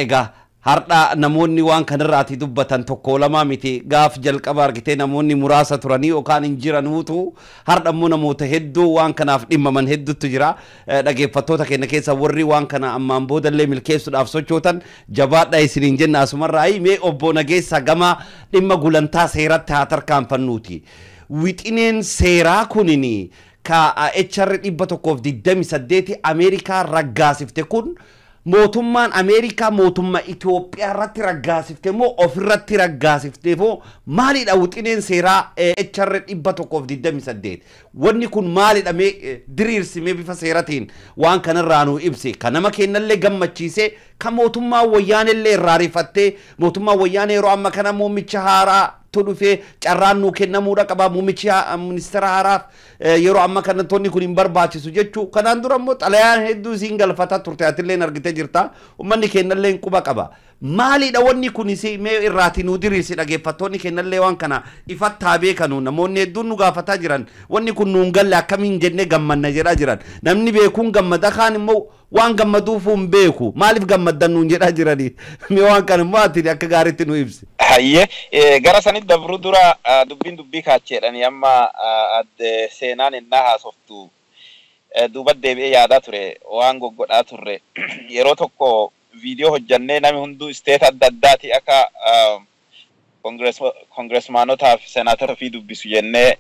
egaa har'a namoonni waan kanarraati dubbatan tokko lama miti gaaf jalqaba argitee namoonni muraasa turanii yookaan hin jiranuutu har'a immoo namoota hedduu waan kanaaf dhimmaman hedduutu jira dhageeffattoota keenya keessa warri waan kana ammaan boodallee milkeessuudhaaf sochootan jabaadha isiniin jenna asumarraa mee obbo Nageessaa gama dhimma gulantaa seeratti haa tarkaanfannuuti wixineen seeraa kunini ka HR 128 Ameerikaa raggaasifte kun mootummaan Ameerikaa mootummaa Itoophiyaa irratti raggaasifte moo ofirratti raggaasifte moo maalidha wixineen seeraa HR 128 wanni kun maalidha mee diriirsimee bifa seeratiin waan kanarraa nu ibsi kan nama kennallee gammachiise kan mootummaa wayyaanellee irraa rifattee mootummaa wayyaanee yeroo amma kana muummicha haaraa tudufe carraan nu kennamuudha qaba muummicha ministeera haaraaf yeroo amma kanatonni kun hin barbaachisu jechuu kanaan dura immoo xalayaan hedduu isiin galfata turte atillee argitee jirta ummanni kennallee quba qaba maalidha wanni kun isi mee irraati nu diriirsi dhageeffattoonni kennallee waan kana ifattaa beekanu namoonni hedduun nu gaafataa jiran wanni kun nuun galle akkamiin jennee gammanna jedhaa jiran namni beekuun gammada kaan immoo waan gammaduuf hin beeku maaliif gammaddan nuun jedhaa jirani mee waan kana immoo ati akka gaariitti nu ibsi. Hayyee gara sanit dabru dura dubbii kaacheedhani amma adde seenaan innaa haasoftu duuba deebi'ee yaadaa ture waan goggodhaa turre yeroo tokko viidiyoo hojjannee nami hunduu isteet adda addaati akka kongiresmaanotaa fi seenaatora fi dubbisu jennee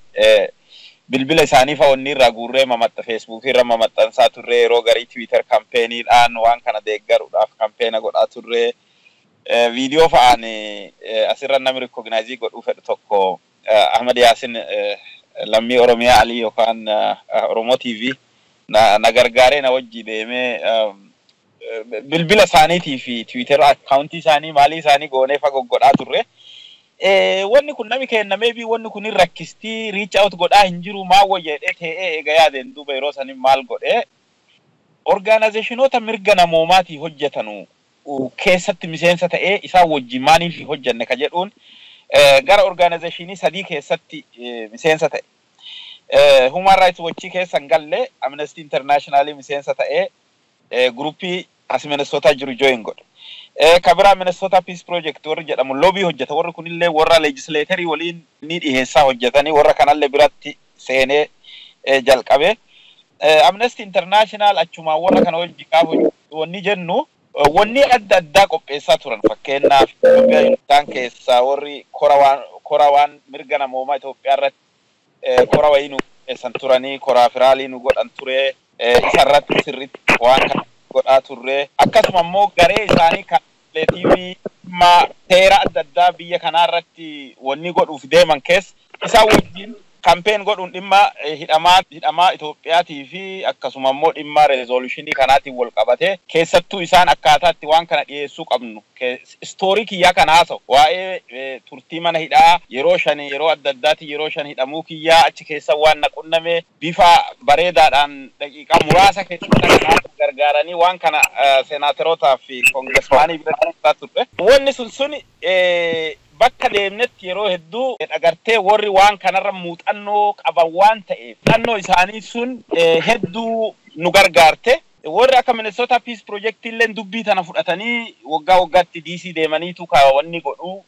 bilbila isaanii fa'oonni irraa guurree feesbuukii irra mamaxxansaa turre yeroo garii tiwiitar kampeeniidhaan waan kana deeggaruudhaaf kampeena godhaa turre video fa'aan asirra namni rikognaayizii godhuu fedhu tokko Ahmad Yaasin lammii Oromiyaa Alii yookaan Oromoo TV na gargaaree na wajji deemee bilbila isaaniitii fi Twitter account isaanii maalii isaanii goonee fagoggodhaa turre wanni kun nami kennamee bi wanni kun rakkistii reach out godhaa hin jiru maa wayyeedhee ta'ee eega yaadeen duuba yeroo sanii maal godhee organizationoota mirga namoomaatii hojjetanu keessatti miseensa ta'ee isaa wajjin maaliif hojjenne ka jedhuun gara organizationii sadii keessatti miseensa ta'e Human Rights Watch keessan galle Amnesty International miseensa ta'e gruppii as Minnesota jiru join godhe kabira Minnesota Peace Project warri jedhamu lobby hojjeta warri kunillee warra legislatorii waliin ni dhiheessaa hojjetanii warra kanallee biratti seenee jalqabe Amnesty International achuma warra kana wajjin qabu wanni jennu wanni adda addaa qopheessaa turan fakkeenyaaf Itoophiyaa keessaa warri korawaan mirga namoomaa Itoophiyaa irratti kora wayii nu qopheessan turanii koraa firaalii nu godhan ture isarratti sirriitti waan kana godhaa turre akkasuma immoo garee isaanii kan TV seera adda addaa biyya kanaa irratti wanni godhuuf deeman keessa isaa wajjin campaign godhuun dhimma hidhamaa Itoophiyaatii fi akkasuma immoo dhimma resolutionii kanaatiin wal qabate keessattuu isaan akkaataatti waan kana dhiyeessuu qabnu story kiyyaa kana haasa'u waa'ee turtii mana hidhaa yeroo adda addaati yeroo 5 hidhamuu kiyyaa achi keessa waan naqunname bifa bareedaadhaan daqiiqaa muraasa keessatti gargaaranii waan kana seenaatorootaa fi kongiresmaanii biratti turre wanni sun bakka deemnetti yeroo hedduu agartee warri waan kanarra muuxannoo qaban waan ta'eef muuxannoo isaanii sun hedduu nu gargaarte warri akka Minnesota Peace Project illee dubbii tana fudhatanii waggaa waggaatti DC deemaniitu kaawwanni godhu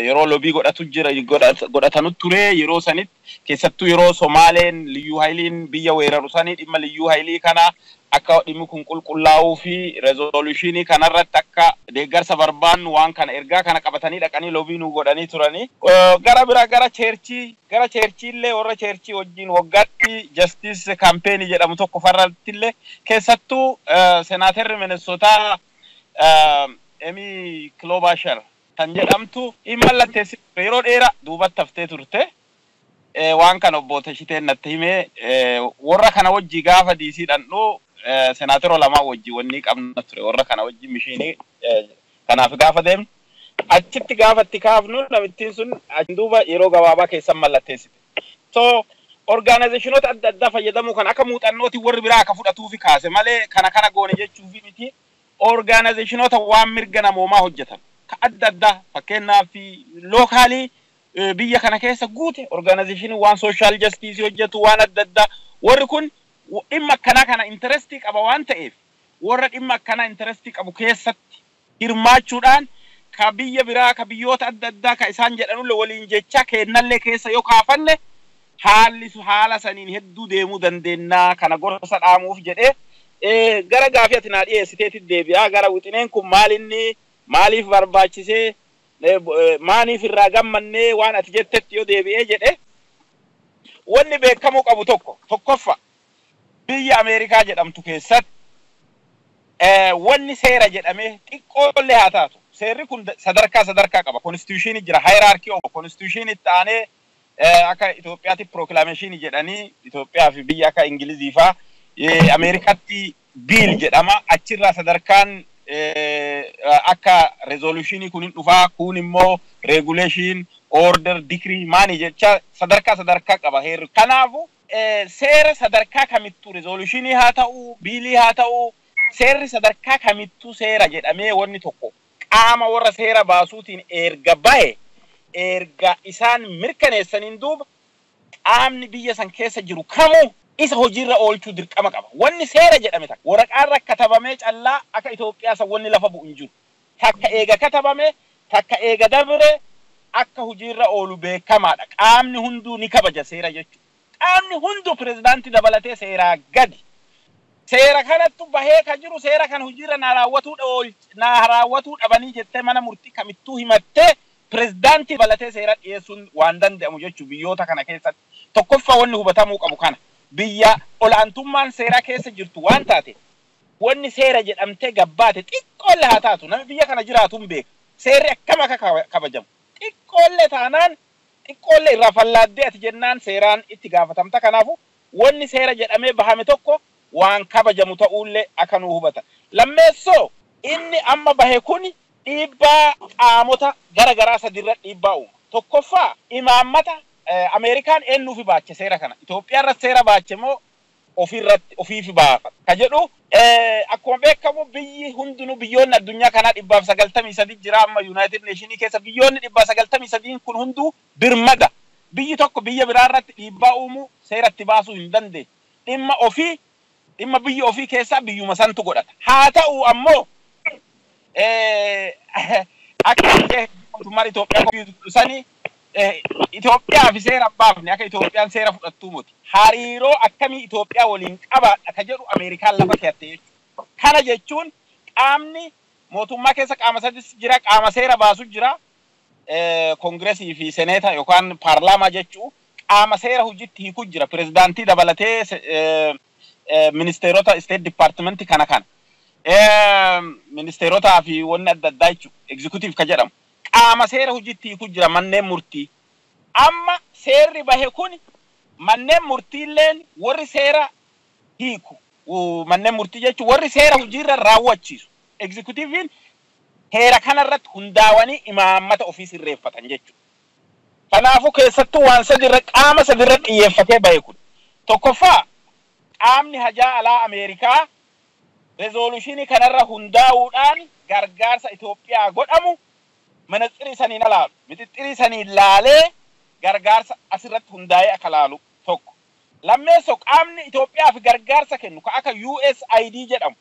yeroo lobii godhatanu ture yeroo sanit keessattuu yeroo Somaaleen liyyuu hayliin biyya weeraru sanii dhimma liyyuu haylii kana akka dhimmi kun qulqullaa'uu fi resolutionii kanarratti akka deeggarsa barbaannu waan kana ergaa kana qabatanii dhaqanii lobii nu godhanii turanii gara bira gara cheerchii illee warra cheerchii wajjin waggaatti justice campaign jedhamu tokko farratti illee keessattuu senaatarri Minnesota Amy Klobuchar kan jedhamtu immallatteessi yeroo dheeraa duubatti haftee turte waan kana obboota shiteen natti himee warra kana wajji gaafa diisiidhaan dhuu senaatero lama wajji wanni qabna ture warra kana wajji mishiinii kanaaf gaafa deemnu achitti gaafatti kaafnu namittiin sun duuba yeroo gabaabaa keessan mallatteessite. So organizationota adda addaa fayyadamuu kan akka muuxannooti warri biraa akka fudhatuufi kaase malee kana goone jechuufi miti organizationota waan mirga namoomaa hojjetan ka adda addaa fakkeenyaaf lookaalii biyya kana keessa guute organizationii waan social justice hojjetu waan adda addaa warri kun dhimma kana interestii qaba waan ta'eef warra dhimma kana interestii qabu keessatti hirmaachuudhaan ka biyya biraa ka biyyoota adda addaa ka isaan jedhanulle waliin jecha kennallee keessa yoo kaafanne haala saniin hedduu deemuu dandeenya kana gorsa dhaamuuf jedhee gara gaafii ati naa dhiyeessiteetti deebi'aa gara wixineen kun maaliif barbaachisee maaniif irraa gammannee waan ati jettetti yoo deebi'ee jedhe wanni beekamuu qabu tokkoffa biyya Ameerikaa jedhamtu keessatti wanni seera jedhamee xiqqoollee haa taatu seerri kun sadarkaa qaba constitution jira hierarchy of constitution itti aanee akka Itoophiyaatti proclamation jedhanii Itoophiyaa fi biyya akka Ingilizii faa Ameerikaatti bill jedhama achirraa sadarkaan akka resolution kun dhufaa kun immoo regulation order decree maani jecha sadarkaa qaba heerri kanaafu seera sadarkaa kamittuu resolutionii haa ta'u biilii haa ta'u seerri sadarkaa kamittuu seera jedhamee wanni tokko qaama warra seera baasuutiin erga isaan mirkaneessaniin duuba qaamni biyya san keessa jiru kamuu isa hojiirra oolchuu dirqama qaba. Wanni seera jedhame takka waraqaarra katabamee callaa akka Itoophiyaa san wanni lafa bu'u hin jiru. Takka eega katabame takka eega dabre akka hojiirra oolu beekamaadha. Qaamni hunduu ni kabaja seera jechuudha. Qaamni hunduu pirezidaantii dabalatee seeraa gadi. Seera kanattu bahee ka jiru seera kan hojiirra na raawwatuu dhabanii jettee mana murtii kamittuu himattee pirezidaantii dabalatee seera dhiyeessuun waan danda'amu jechuudha biyyoota kana keessatti. Tokkoffaa wanni hubatamuu qabu kana. Biyya olaantummaan seeraa keessa jirtu waan taate wanni seera jedhamtee gabbaate xiqqoolle haa taatu namni biyya kana jiraatu hin beeku seerri akkam akka kabajamu xiqqoolle taanaan xiqqoolle irraa fallaaddee ati jennaan seeraan itti gaafatamta kanaafu wanni seera jedhamee bahame tokko waan kabajamu ta'uullee akka nu hubata lammeessoo inni amma bahe kun dhiibbaa qaamota garagaraa sadirra dhiibbaa uuma tokkoffaa imaammata Amerikaan eenyuufi baache seera kana Itoophiyaarra seera baache moo ofiifi baafa ka jedhu akkuma beekamu biyyi hundinuu biyyoonni addunyaa kanaa 193 jira amma United Nations keessa biyyoonni 193 kun hunduu birmada biyyi tokko biyya biraarratti dhiibbaa uumu seeratti baasuu hin dandeenye dhimma biyyi ofii keessaa biyyuma santu godhata haa ta'u ammoo akka mootummaan Itoophiyaa sanii Itoophiyaa fi seera baafne akka Itoophiyaan seera fudhattuu muti. Hariiroo akkamii Itoophiyaa waliin qabaadha ka jedhu Ameerikaan lafa keettee jechuudha. Kana jechuun qaamni mootummaa keessa qaama sadis jira qaama seera baasu jira Kongireesii fi Seneeta yookaan paarlaamaa jechuu qaama seera hojiitti hiikuu jira pirezidaantii dabalatee ministeerota State Department kana ministeerotaa fi wanni adda addaa jechuudha executive ka jedhamu. Qaama seera hojiitti hiikuu jira manneen murtii. Amma seerri bahe kun manneen murtiilleen warri seera hiiku manneen murtii jechuun warri seera hojiirra raawwachiisu. Executivein heera kanarratti hundaawanii imaammata ofii sirreeffatan jechuudha. Kanaafuu keessattuu waan qaama sadirra xiyyeeffatee bahe kun. Tokkoffaa qaamni hajaa alaa Ameerikaa resolutionii kanarra hundaa'uudhaan gargaarsa Itoophiyaa godhamu manaxirii saniin alaalu mixixxirii saniin laalee gargaarsa asirratti hundaa'ee akka laalu tokko lammeessoo qaamni Itoophiyaaf gargaarsa kennu ka akka USAID jedhamu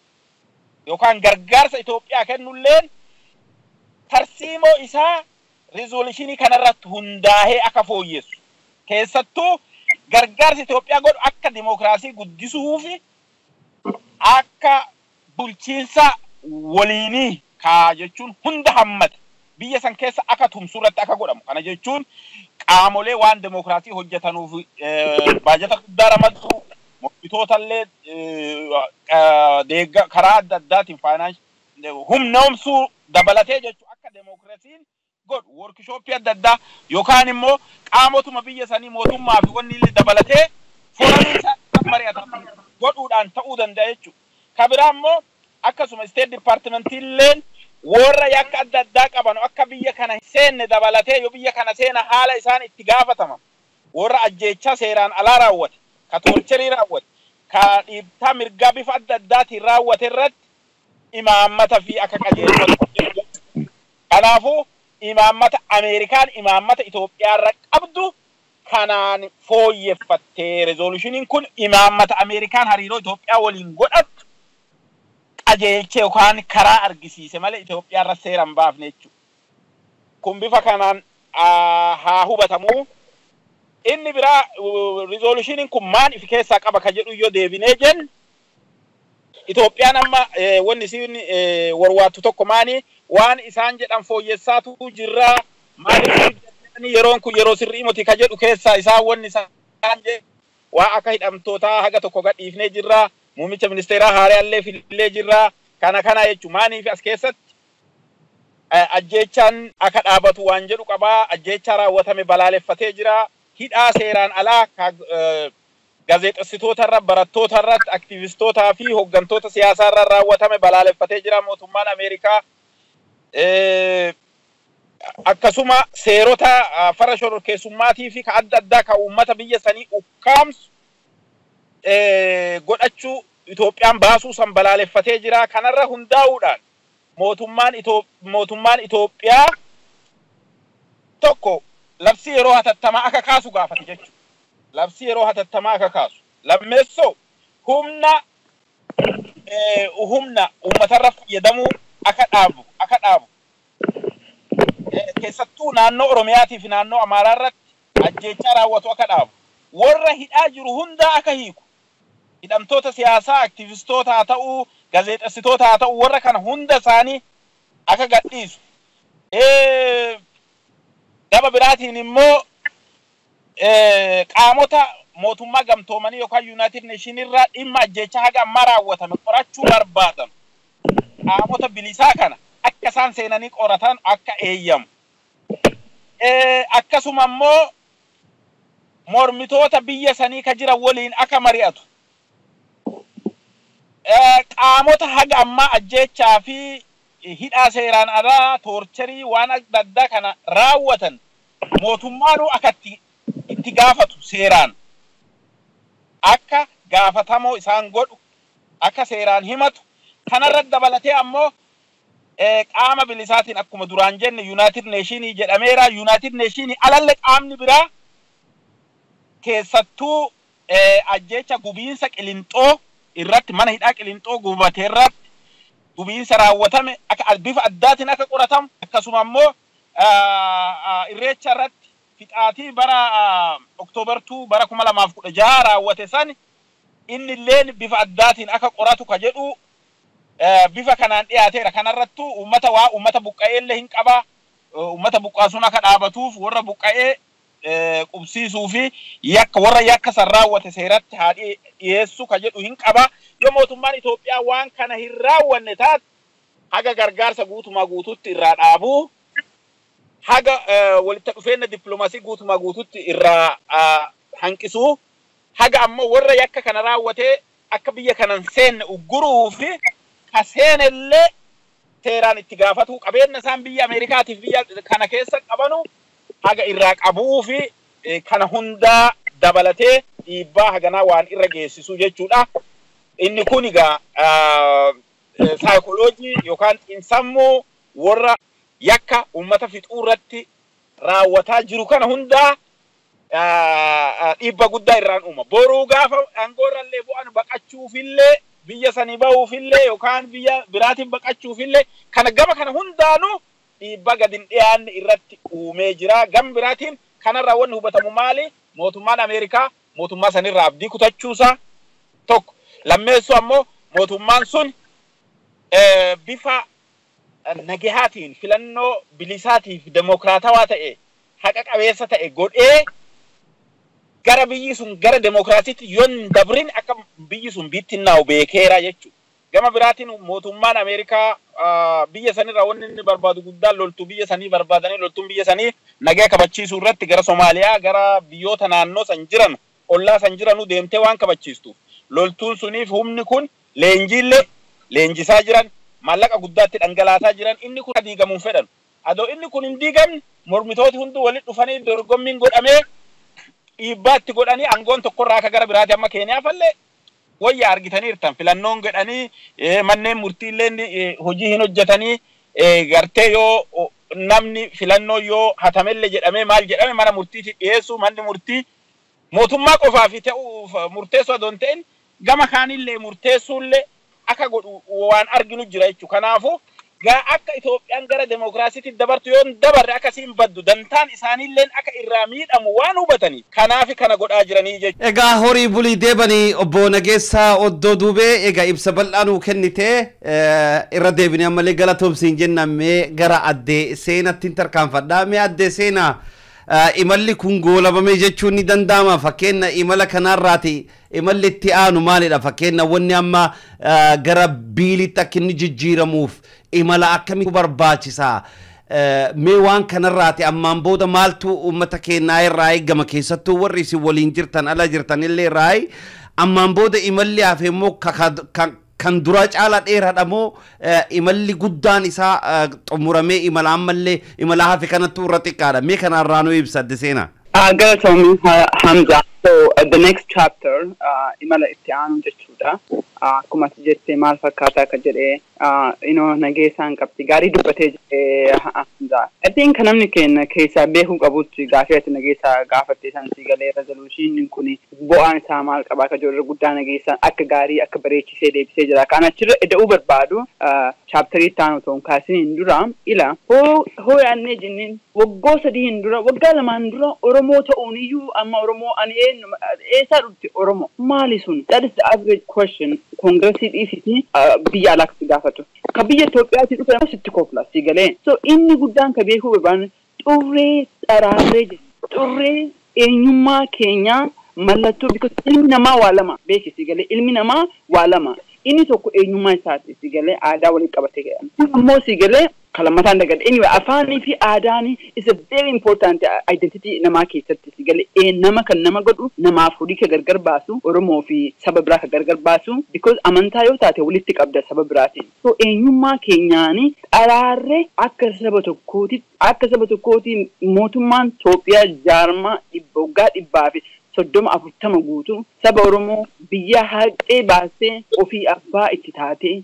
yookaan gargaarsa Itoophiyaa kennulleen tarsiimoo isaa rizooluushinii kanarratti hundaa'ee akka fooyyessu. Keessattuu gargaarsi Itoophiyaa godhu akka dimokiraasii guddisuu fi akka bulchiinsa waliinii kaa jechuun hunda hammate biyya san keessa akka tumsurratti akka godhamu. Kana jechuun qaamolee waan dimokiraasii hojjetanuuf baajata guddaa ramaddu mormitootallee karaa adda addaatiin humnoomsuu dabalatee jechuun akka dimokiraasiin godhu workshooppii adda addaa yookaan immoo qaamotuma biyya sanii mootummaa fi wanni illee dabalatee foramii isaa mari'atan godhuudhaan ta'uu danda'a jechuudha. Kabiraa immoo akkasuma State Departmentilleen warra yakka adda addaa qaban akka biyya kana seenne dabalatee yoo biyya kana seena haala isaan itti gaafataman warra ajjeechaa seeraan alaa raawwate ka torcherii raawwate ka dhiibtaa mirgaa bifa adda addaatiin raawwate irratti imaammata fi akka qajeelfatu. Kanaafuu imaammata Ameerikaan imaammata Itoophiyaa irra qabdu kanaan fooyyeffattee rizoolushiniin kun imaammata Ameerikaan hariiroo Itoophiyaa waliin godhattu qajeelchee yookaan karaa argisiise malee Itoophiyaa irra seeran baafne jechuudha. Kun bifa kanaan haa hubatamu. Inni biraa rizoolushiniin kun maan ifi keessaa qaba ka jedhu yoo deebinee jennu Itoophiyaan amma wanni isiin warwaattu tokko maani waan isaan jedhan fooyyessaatu jirra maaliif yeroon kun yeroo sirrii miti ka jedhu keessaa isaan wanni isaan jedhu waa akka hidhamtootaa haga tokko gadhiifnee jirra muummicha ministeeraa haaraallee fillee jirra kana jechuun maaniif as keessatti ajjeechaan akka dhaabatu waan jedhu qabaa. Ajjeechaa raawwatame balaaleffatee jira. Hidhaa seeraan alaa gaazexeessitoota irra barattoota irratti aktiivistootaa fi hooggantoota siyaasaa irra raawwatame balaaleffatee jira mootummaan Ameerikaa. Akkasuma seerota farra shororkeessummaatii fi ka adda addaa ka uummata biyya sanii ukkaamsu godhachuu Itoophiyaan baasuu san balaaleffatee jira. Kanarra hundaa'uudhaan mootummaan Itoophiyaa tokko labsii yeroo hatattamaa akka kaasu gaafate jechuudha. Labsii yeroo hatattamaa akka kaasu. Lammeessoo humna uummatarra fayyadamuu akka dhaabu. Keessattuu naannoo Oromiyaatii fi naannoo Amaaraa irratti ajjeechaa raawwatu akka dhaabu. Warra hidhaa jiru hundaa akka hiiku. Hidhamtoota siyaasaa, aktiivistoota haa ta'uu, gaazexeessitoota haa ta'uu warra kana hunda isaanii akka gadhiisu. Gama biraatiin immoo qaamota mootummaa gamtoomanii yookaan United Nation irraa dhimma ajjeechaa haga ammaa raawwatame qorachuu barbaadan. Qaamota bilisaa kana akka isaan seenanii qoratan akka eeyyamu. Akkasuma immoo mormitoota biyya sanii ka jiran waliin akka mari'atu. Qaamota haga ammaa ajjeechaa fi hidhaa seeraan alaa torcherii waan adda addaa kana raawwatan mootummaanuu akka itti gaafatu seeraan akka gaafatamoo isaan godhu akka seeraan himatu. Kanarratti dabalatee ammoo qaama bilisaatiin akkuma duraan jenne United Nation jedhameera. United Nation alalle qaamni biraa keessattuu ajjeecha gubiinsa Qilinxoo irratti mana hidhaa Qilinxoo gubatee irratti gubiinsa raawwatame akka bifa addaatiin akka qoratamu. Akkasuma immoo irreecha irratti fixaatii bara Oktoobar 2 bara 2016 raawwate san inni illee bifa addaatiin akka qoratu ka jedhu bifa kanaan dhiyaateera. Kanarrattuu uummata buqqa'ee illee hin qaba. Uummata buqqaasuun akka dhaabatuuf warra buqqa'ee qubsiisuu fi warra yakka san raawwate seeratti haa dhiyeessu ka jedhu hin qaba. Yoo mootummaan Itoophiyaa waan kana hin raawwanne taate haga gargaarsa guutumaa guututti irraa dhaabuu, haga walitti dhufeenya dippiloomaasii guutumaa guututti irraa hanqisuu, haga ammoo warra yakka kana raawwatee akka biyya kanan seenne ugguruu fi ka seenellee seeraan itti gaafatu. Qabeenya isaan biyya Ameerikaatiif biyya kana keessa qabanu haga irraa qabuu fi kana hundaa dabalatee dhiibbaa haganaa waan irra geessisu jechuudha. Inni kun egaa saayikooloojii yookaan xiinsammuu warra yakka uummata fixuu irratti raawwataa jiru kana hundaa dhiibba guddaa irraan uuma. Boruu gaafa aangoorrallee bu'an baqachuufillee biyya sanii bahuufillee yookaan biyya biraatiin baqachuufillee kana gama kana hundaanuu dhiibbaa gadi hin dhiyaanne irratti uumee jira. Gama biraatiin kanarraa wanni hubatamu maali? Mootummaan Ameerikaa mootummaa sanirraa abdii kutachuusaa tokko. Lammeessu ammoo mootummaan sun bifa nagahaatiin filannoo bilisaatiif demokraatawaa ta'e haqa qabeessa ta'e godhee gara biyyi sun gara demokraasiitti yoon dabrin akka biyyi sun bittinnaa'u beekeera jechuudha. Gama biraatiin mootummaan Ameerikaa biyya sanirraa wanni inni barbaadu guddaan loltuu biyya sanii barbaadanii loltuun biyya sanii nagaa kabachiisuu irratti gara Somaaliyaa gara biyyoota naannoo san jiran ollaa san jiranu deemtee waan kabachiistuuf loltuun suniif humni kun leenjisaa jiran maallaqa guddaatti dhangalaasaa jiran inni kun diigamuun fedhan. Adoo inni kun hin diigamne mormitooti hundi walitti dhufanii dorgommiin godhamee dhiibbaatti godhanii aangoon tokkorraa akka gara biraati amma Keeniyaa fallee wayyaa argitaniirtan filannoon godhanii manneen murtiillee hojii hin hojjetanii gartee yoo namni filannoo yoo hatamellee jedhamee maal jedhame mana murtiitti dhiyeessuu manni murtii mootummaa qofaa fi ta'uu murteessuu adoon ta'in gama kaanillee murteessuullee akka godhu waan arginu jira jechuudha. Kanaafuu akka Itoophiyaan gara demokraasiitti dabartu yoon dabarre akkasiin baddu dantaan isaaniilleen akka irraa miidhamu waan hubatanii kanaaf kana godhaa jiranii jechuudha. Egaa horii bulii deebanii obbo Nageessaa Oddoo Duubee egaa ibsa bal'aa nuu kennitee irra deebinee ammallee galatoomsiin jennamee gara addee seenatti tarkaanfadhaa. Mee addee seenaa imalli kun goolabame jechuun ni danda'ama. Fakkeenya imala kanarraati imalli itti aanu maalidha? Fakkeenya wanni amma gara biilitti akka inni jijjiiramuuf imala akkamitti barbaachisaa? Mee waan kanarraati ammaan booda maaltu uummata keenyaa irraa eegama? Keessattuu warri isin waliin jirtan ala jirtan illee irraa ammaan booda imalli hafe immoo kan dura caala dheeraadha moo imalli guddaan isaa xumuramee imala ammallee imala hafe kanattu irra xiqqaadha? Mee kanarraa nu ibsa adde seenaa. Galatoomii Hamza. So the next chapter imala itti aanu jechuudha. Akkuma jettee maal fakkaataa akka jedhee Nageessaan qabdi gaarii dubbatee jedhee Hamza. I think namni keenya keessaa beekuu qabutti gaafii ati Nageessaa gaafattee san si galee resolution kun bu'aan isaa maal qabaa akka jiru guddaa Nageessaan akka gaarii akka bareechisee deebisee jira. Kan achirra ida'uu barbaadu chapterii itti aanu ta'uun kaasiniin dura ila hoo yaadnee jenneen waggoo sadii hin dura waggaa lamaan dura Oromoo ta'uun iyyuu amma Oromoo ani eessaa dhufti Oromoo maali sun? That is the average question Congressii dhiisiti biyya alaatti gaafatu. Ka biyya Itoophiyaatti dhufe sitti kofla si galee. So inni guddaan ka beekuu barbaadu xurree xaraaree xurree eenyummaa keenyaa mallattoo because ilmi namaa waa lama beeki si galee ilmi namaa waa lama. Inni tokko eenyummaa isaati si galee aadaa walitti qabatee jedhama. Ammoo si galee kalamataan dagade. Anyway, afaanii fi aadaani is a very important identity namaa keessatti si galee nama kan nama godhu namaaf horii ka gargar baasu Oromoo fi saba biraa ka gargar baasu because amantaa yoo taate walitti qabda saba biraatiin. So eenyummaa keenyaani xaraarree akka saba tokkooti mootummaan Itoophiyaa jaarmaa waggaa dhibbaa fi 30-40 guutuu saba Oromoo biyya haqee baasee ofii abbaa itti taatee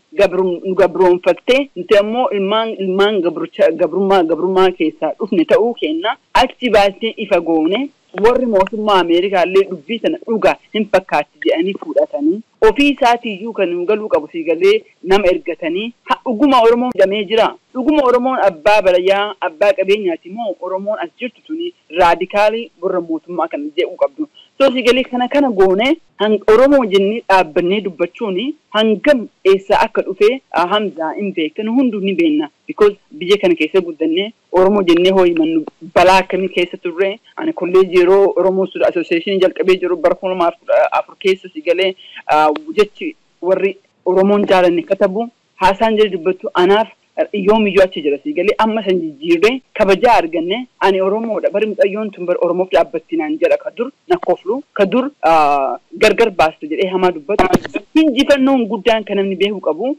gabroonfattee nuti ammoo ilmaan gabrummaa keessaa dhufne ta'uu kenna achi baasee ifa goone warri mootummaa Ameerikaa illee dubbii sana dhugaa hin fakkaatti jedhanii fudhatanii ofii isaatiiyyuu kan galuu qabu si galee nama ergatanii dhuguma Oromoon jedhamee jira. Dhuguma Oromoon abbaa balayaa abbaa qabeenyaati moo Oromoon as jirtu tuni raadikaalii warra mootummaa kana jedhuu qabdu. So si galee kana goone Oromoo jennee dhaabbannee dubbachuuni hangam eessa akka dhufe Hamza hin beektan hunduu ni beekna because biyya kana keessa guddannee Oromoo jennee hoo himannu balaa akkamii keessa turre ani kolleejii yeroo Oromoo Student Association jalqabee jiru bara 2004 keessa si galee jechi warri Oromoon jaalanne katabu haasaan jedhe dubbattu anaaf yoomiyyuu achi jira si galee amma san jijjiirree kabajaa arganne ani Oromoodha bari mucayyoon tun bari Oromoof dhaabbattinaan jedha ka dur na koflu ka dur gargar baastu jedhee hamaa dubbatu hinjifannoon guddaan kan namni beekuu qabu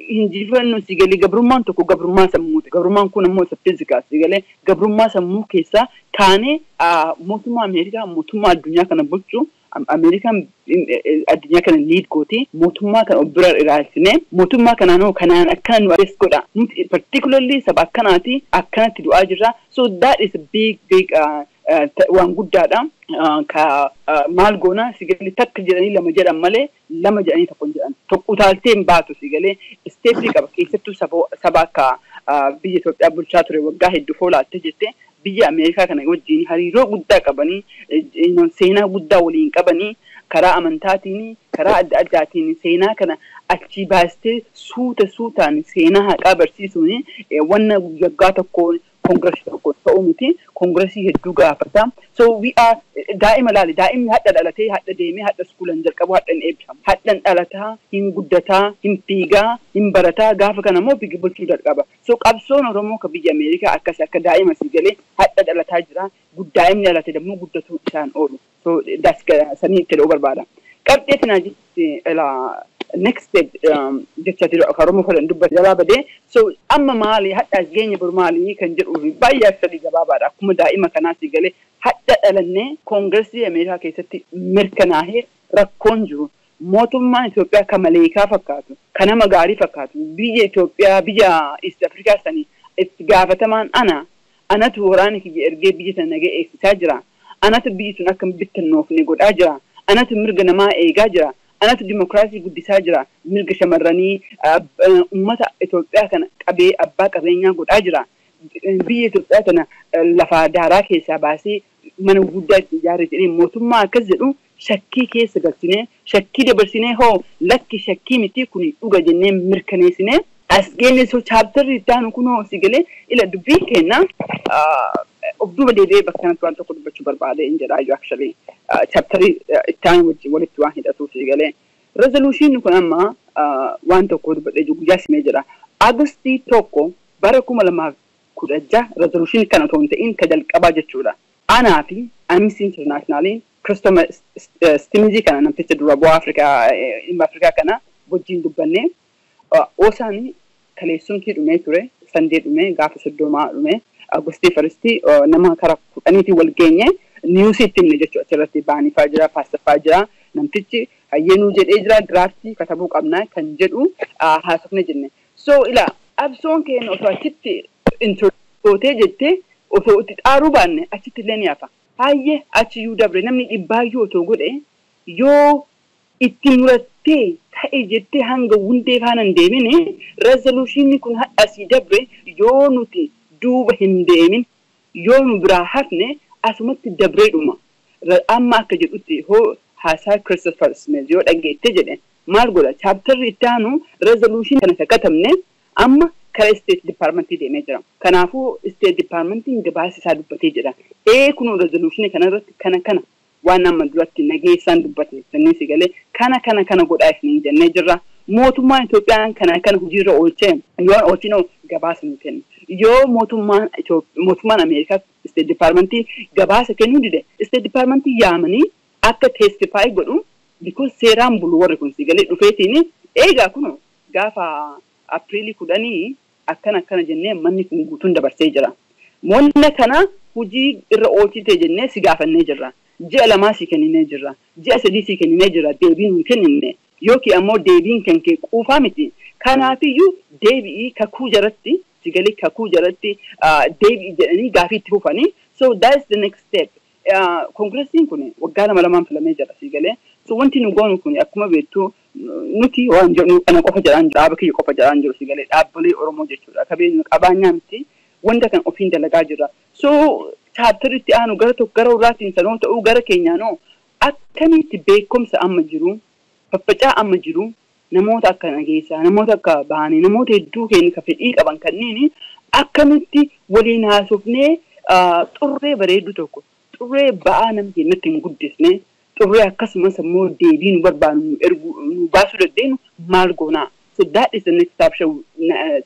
hinjifannoon si galee gabrummaan tokko gabrummaa sammuuti gabrummaan kun ammoo isa fiizikaal si galee gabrummaa sammuu keessaa kaanee mootummaa Ameerikaa mootummaa addunyaa kana bulchu American addunyaa kana lead gooti mootummaa kana bira ilaalchine mootummaa kanaanoo kanaan akkana nu adees godha nuti particularly saba akkanaati akkanatti du'aa jirra so that is a big waan guddaadha ka maal goona si galee takka jedhanii lama jedhan malee lama jedhanii tokko jedhan tokko utaaltee hin baatu si galee steepii qaba keessattuu saba akka biyya Itoophiyaa bulchaa ture waggaa hedduu foolaatte jettee biyya Ameerikaa kana wajjin hariiroo guddaa qabanii seenaa guddaa waliin qabanii karaa amantaatiin karaa adda addaatiin seenaa kana achi baastee suutaan seenaa haqaa barsiisuun wanna waggaa tokko kongiresii tokko ta'uu miti kongiresii hedduu gaafata. So we are daa'ima laali daa'imni hadda dhalatee hadda deemee hadda iskuulan jalqabu hadda hin eebbifamu haddan dhalataa hin guddataa hin fiigaa hin barataa gaafa kana immoo biyya bulchuu jalqaba. So qabsoon Oromoo ka biyya Ameerikaa akkasii akka daa'ima sii galee hadda dhalataa jira daa'imni dhalate dammoo guddatuu isaan oolu. So sanii itti dha'uu barbaada. Qabxee tinaa jetti next step jecha Oromoo fedhan dubbata jalaa badee so amma maali hadda geenya bor maali kan jedhu baay'ee akkasii gabaabaadha akkuma daa'ima kanaa sii galee hadda dhalannee koongiresii Ameerikaa keessatti mirkanaa'ee rakkoon jiru mootummaan Itoophiyaa kan maleekaa fakkaatu kan nama gaarii fakkaatu biyya Itoophiyaa biyya East Afrikaa sanii itti gaafatamaan anatu waraana kiyya ergee biyya sana nagee eegsisaa jira anatu biyyi sun akka bittannoofne godhaa jira anatu mirga namaa eegaa jira anatu dimokiraasii guddisaa jira mirga shamarranii ummata Itoophiyaa kana qabee abbaa qabeenyaa godhaa jira biyya Itoophiyaa kana lafa daaraa keessaa baasee mana guddaa itti ijaaree jedhee mootummaa akkas jedhu shakkii keessa galchinee shakkii dabarsinee hoo lakki shakkii miti kun dhuga jennee mirkaneessinee as geenye so chaaptarri ittaanu kunoo si galee ila dubbii kenna of duuba deebi'ee bakka kanatti waan tokko dubbachuu barbaade hin jedhaayyuu actually chaaptarri ittaanu wajjin walitti waan hidhatu si galee resolution kun amma waan tokko dubbadhee guyyaa simee jedha Agustii tokko bara 2016 resolution kana otoo hin ta'in ka jalqabaa jechuudha. Anaa fi Amnesty Internationaliin Christopher Stimizii kana namticha dura bu'aa Afrikaa kana wajjin dubbannee osaanii kaleessumtii dhumee ture sandee dhumee gaafa 30 dhumee Agustii Faristii nama karaa 10 wal geenye niwusii ittiin jechuudha achirratti baanifaa jira paastaffaa jira namtichi hayyeenuu jedhee jira draaftii katabuu qabnaa kan jedhu haasofne jenne. So ila absoon keenya osoo achitti introotee jettee osoo itti xaaruu baanne achitti illee ni hafa. Hayyee achi yuu dabre namni dhibbaayyuu otoo godhe yoo itti murattee ta'e jettee hanga hundee faanan deemine resolutionii kun asii dabre yoo nuti duuba hin deemin yoo nu biraa hafne asumatti dabreedhuma. Amma akka jedhutti hoo haasaa Christopher Smith yoo dhageette jedhe maal godha chaaptarri itti aanu resolution kana sakatamne amma kara State Departmentii deemee jira. Kanaafuu State Departmentiin gabaasa isaa dubbatee jira. Kun resolution kanarratti kana waan amma duratti nageessaan dubbate sanii si galee kana godhaaf ni jennee jirra. Mootummaan Itoophiyaan kana hojiirra oolchee yoo oolchino gabaasa nu kenna. Yoo mootummaan Ameerikaa State Departmentiin gabaasa kennuu dide State Departmentii yaamanii akka testify godhu because seeraan bulu warri kun si galee dhufeetiin eegaa kun gaafa Apriilii 10 akkana jennee manni kun guutuun dabarsee jira. Moonna kana hojii irra oolchitee jennee si gaafannee jirra. Ji'a 2 si kenninee jirra. Ji'a 3 si kenninee jirra. Deebiin hin kennine. Yookiin ammoo deebiin kan kee quufaa miti. Kanaafiyyuu deebi'ii kakuu jaratti si galee kakuu jaratti deebi'ii jedhanii gaafii itti fufanii. So that is the next step. Kongresiin kun waggaa 2 filamee jira si galee. So wanti nu goonu kun akkuma beektu nuti waan jedhu ana qofa jiraan dhaaba kiyya qofa jiraan jiru si galee dhaabbilee Oromoo jechuudha. Qabeenya qabaanyaa miti wanda kan ofiin dalagaa jira. So chaaptaritti aanu gara uraatiin sanoo ta'uu gara keenyaanoo akkamitti beekumsa amma jiru faffacaa amma jiru namoota akka nageessaa namoota akka baanii namoota hedduu keenya ka fedhii qaban kanneen akkamitti waliin haasofnee xurree bareedu tokko xurree ba'aa nama keenyatti hin guddisne xurree akkasumas immoo deebii nu barbaannu nu baasuu dandeenyu maal goonaa. So that is the next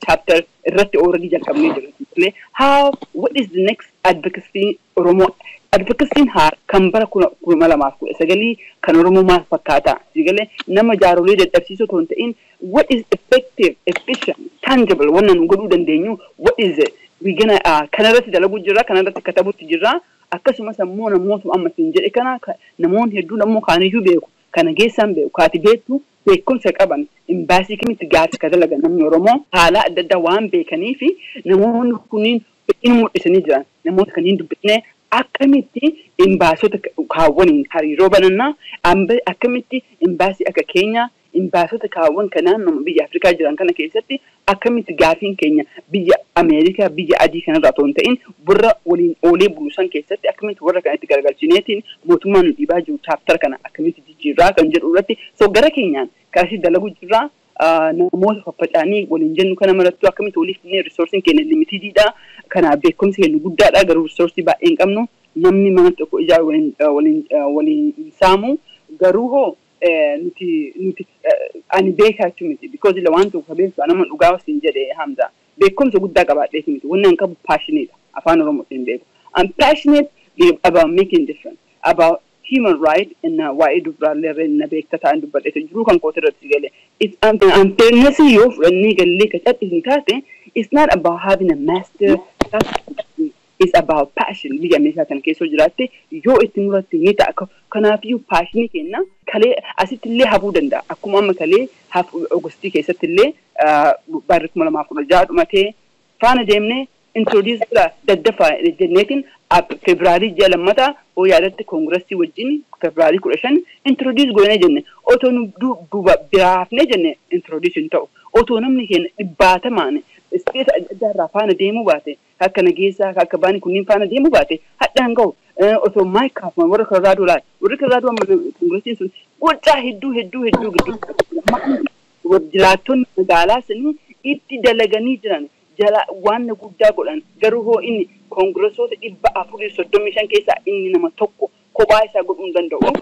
chapter irratti already jalqabnee jirra. What is the next advocacy Oromoo advocacy kan bara 2019 kan Oromoo maal fakkaata sigalee nama jaarolee dadhabsiisoo ta'uu ta'in what is effective efficient tangible wannan godhuu dandeenyu what is it we gonna kanarratti dalaguu jirra kanarratti katabutti jirra akkasumas ammoo namoota ammatiin jedhe kana namoonni hedduu ammoo kaaniyyuu beeku kana geessan beeku kaati beektu beekumsa qaban imbaasii kamitti gaafii ka dalagan namni Oromoo haala adda addaa waan beekanii fi namoonni kunniin inni mul'isanii jiran namoota kanneen dubbisnee akkamitti imbaasota kaawwaniin hariiroo banannaa akkamitti imbaasii akka Keenyaa imbaasota kaawwan kanaan biyya Afrikaa jiran kana keessatti akkamitti gaafiin keenya biyya Ameerikaa biyya adii kanarraa otoo hin ta'in burra waliin oolee buluusan keessatti akkamitti warra kanatti gargalchineetiin mootummaan dhiibaa jiru chaaptar kana akkamitti jijjiirraa kan jedhu irratti so gara keenyaan kaasii dalagu jirraa namoota faffacaanii waliin jennu kana marattu akkamitti waliif finnee riisoorsiin keenya limitididha kanaaf beekumsi keenya guddaadha garuu riisoorsii baay'ee hin qabnu namni mana tokko ijaaru waliin saamu garuu hoo nuti ani beekaachuu miti because waan tokko beeku nama dhugaa wasiin jedhe Hamza beekumsa guddaa qabaadheeti miti wanni an qabu passionate afaan Oromootiin beeku I'm passionate about making difference about human right and waa'ee dubraallee na beekta ta'an dubbadheetu jiru kan koota irratti galee unfairness yoo fudhannee gallee ka cadhisin taate it's not about having a master it's about passion biyya Ameerikaa kana keessoo jiraatte yoo itti muratte ni ta'a kanaafiyyuu paashinii kenna kalee asitti illee hafuu danda'a akkuma amma kalee Augustii keessatti illee barri 2016 dhumatee faana deemnee introduce daddafaa jenneetiin Februaarii ji'a lammataa oo yaadatti koongiressii wajjin Februaarii 15 introduce goonee jenne otoo nu duuba biraafnee jenne introduce hin ta'u otoo namni keenya dhibbatamaan isteeta adda faana deemuu baate akka nageessaa akka baanii kunniin faana deemuu baate hadhaan ga'u otoo maayikaaf warra karraa doolaati warri karraa doolaati koongiressiin sun gochaa hedduu gidduu jiraattonni magaalaa sanii itti dalaganii jiran jala waan guddaa godhan garuu hoo inni koongressoota 435 keessaa inni nama tokko kophaa isaa godhuu hin danda'u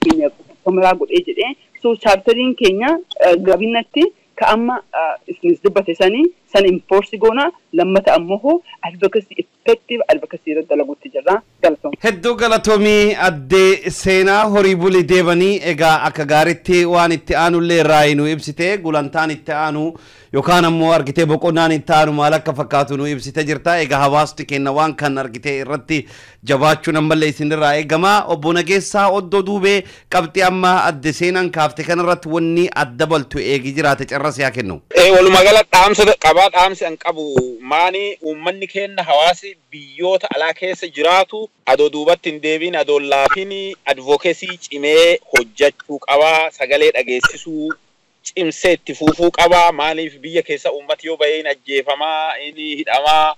keenya kamaraa godhee jedhee so chaartariin keenya gabinnatti ka amma isinis dubbate sanii san enforce goona lammata ammoo advocacy effective advocacy irratti dalaguutti jirra galatoom hedduu galatoomii addee seenaa horii bulii deebanii egaa akka gaaritti waan itti aanullee raayinu ibsite gulantaan itti aanu yookaan ammoo argitee boqonnaan itti aanu maal akka fakkaatu nu ibsite jirta egaa hawaasti kenna waan kan argitee irratti jabaachuu nammallee isinirraa eegamaa obbo Nageessaa Oddoo Duubee qabxii amma addee seenaan kaafte kanarratti wanni adda baltu eegi jiraate carras yaa kennu walumaa gala dhaamsa qabaa dhaamsi an qabu maani uummanni kenna hawaasi biyyoota alaa keessa jiraatu adoo duubatti hin deebiin adoo laafini advokeesii cimee hojjechuu qabaa sagalee dhageessisuu cimsee itti fufuu qabaa maaliif biyya keessa uummati yoo baheen ajjeefamaa inni hidhamaa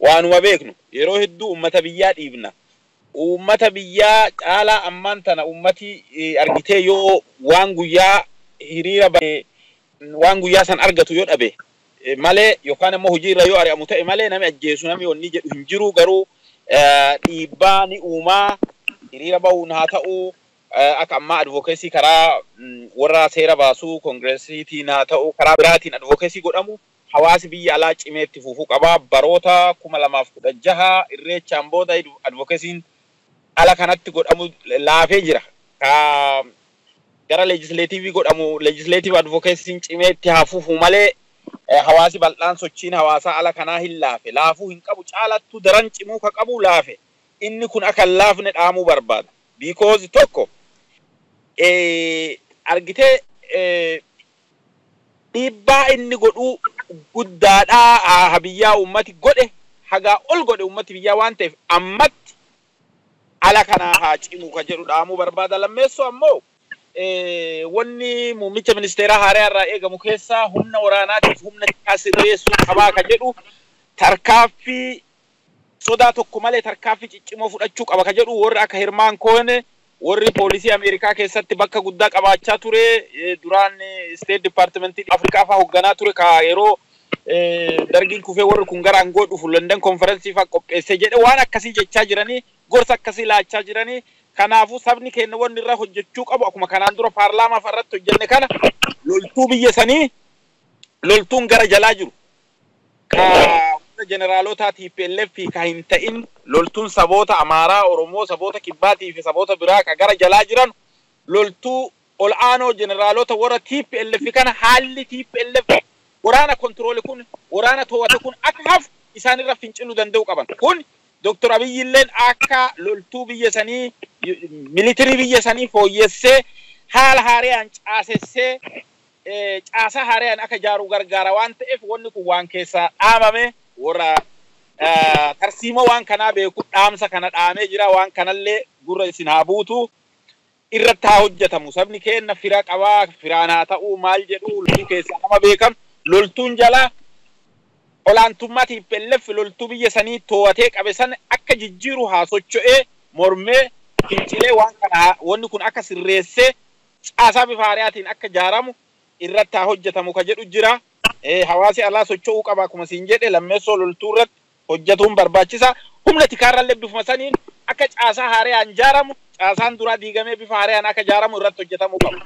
waanuma beeknu yeroo hedduu uummata biyyaa dhiibna uummata biyyaa caalaa ammaan tana uummati argitee yoo waan guyyaa hiriira waan guyyaa san argatu yoo dhabe malee yookaan immoo hojii irra yoo ari'amu ta'e malee nami ajjeesu nami wanni jedhu hin jiru garuu dhiibbaa ni uumaa hiriira bahuun haa ta'u akka ammaa advokeesii karaa warra seera baasuu koongiresiitiin haa ta'u karaa biraatiin advokeesii godhamu hawaasi biyya alaa cimeetti fufuu qabaa baroota 2016 irreechaan booda advokeesiin ala kanatti godhamu laafee jira gara legislaatiivii godhamu legislaatiiv advokeesiin cimeetti haa fufuu malee hawaasi bal'aan sochiin hawaasaa ala kanaa hin laafuu hin qabu caalattu daran cimuu ka qabu laafe inni kun akka laafne dhaamuu barbaada because tokko argitee dhiibbaa inni godhuu guddaadhaa biyyaa ummati godhe hagaa ol godhe ummati biyyaa waan ta'eef ammatti ala kanaa haa cimu ka jedhu dhaamuu barbaada lammeessoo ammoo wanni muummicha ministeeraa haaraa irraa eegamu keessaa humna waraanaatiif humna sirreessuu qabaa ka jedhu tarkaaffii sodaa tokko malee tarkaaffii ciccimoo fudhachuu qaba ka jedhu warri akka Hirmaan Koone warri poolisii Ameerikaa keessatti bakka guddaa qabaachaa ture duraan State Department Afrikaa faa hoogganaa ture ka yeroo dargiin kufee warri kun gara aangoo dhufu London Conference faa qopheesse jedhe waan akkasii jechaa jiranii gorsa akkasii laachaa jiranii kanaafuu sabni keenya wanni irraa hojjechuu qabu akkuma kanaan dura paarlaamaa irratti hojjenne kana loltuu biyya sanii loltuun gara jalaa jiru generaalota TPLF ka hin ta'in loltuun saboota Amaaraa Oromoo saboota Kibbaatii fi saboota biraa ka gara jalaa jiran loltuu ol'aanoo generaalota warra TPLF kana haalli TPLF waraana kontroole kun waraana to'ate kun akka haf isaan irra finciluu danda'u qaban kun Dr. Abiy illeen akka loltuu biyya sanii military biyya sanii fooyyessee haala haaraan caasessee caasaa haaraan akka jaaru gargaara waan ta'eef wanni kun waan keessaa dhaamame warra tarsiima waan kanaa beeku dhaamsa kana dhaamee jira waan kanallee gurra isin haa buutu irratti haa hojjetamu. Sabni keenya fira qabaa, firaanaa ta'uu maal jedhu loltuu keessa nama beekam. Loltuun jala olaantummaatiif pelleef loltuu biyya sanii to'atee qabe san akka jijjiiru haa socho'ee mormee fincilee waan kana wanni kun akka sirreessee caasaa bifa haaraatiin akka jaaramu irratti haa hojjetamu ka jedhu jira. Hawaasi alaa socho'uu qaba akkuma siin jedhe lammeessoo loltuu irratti hojjetuun barbaachisa. Humna tikaarrallee bifuma saniin akka caasaa haaraan jaaramu, caasaan duraa diigamee bifa haaraan akka jaaramu irratti hojjetamuu qaba.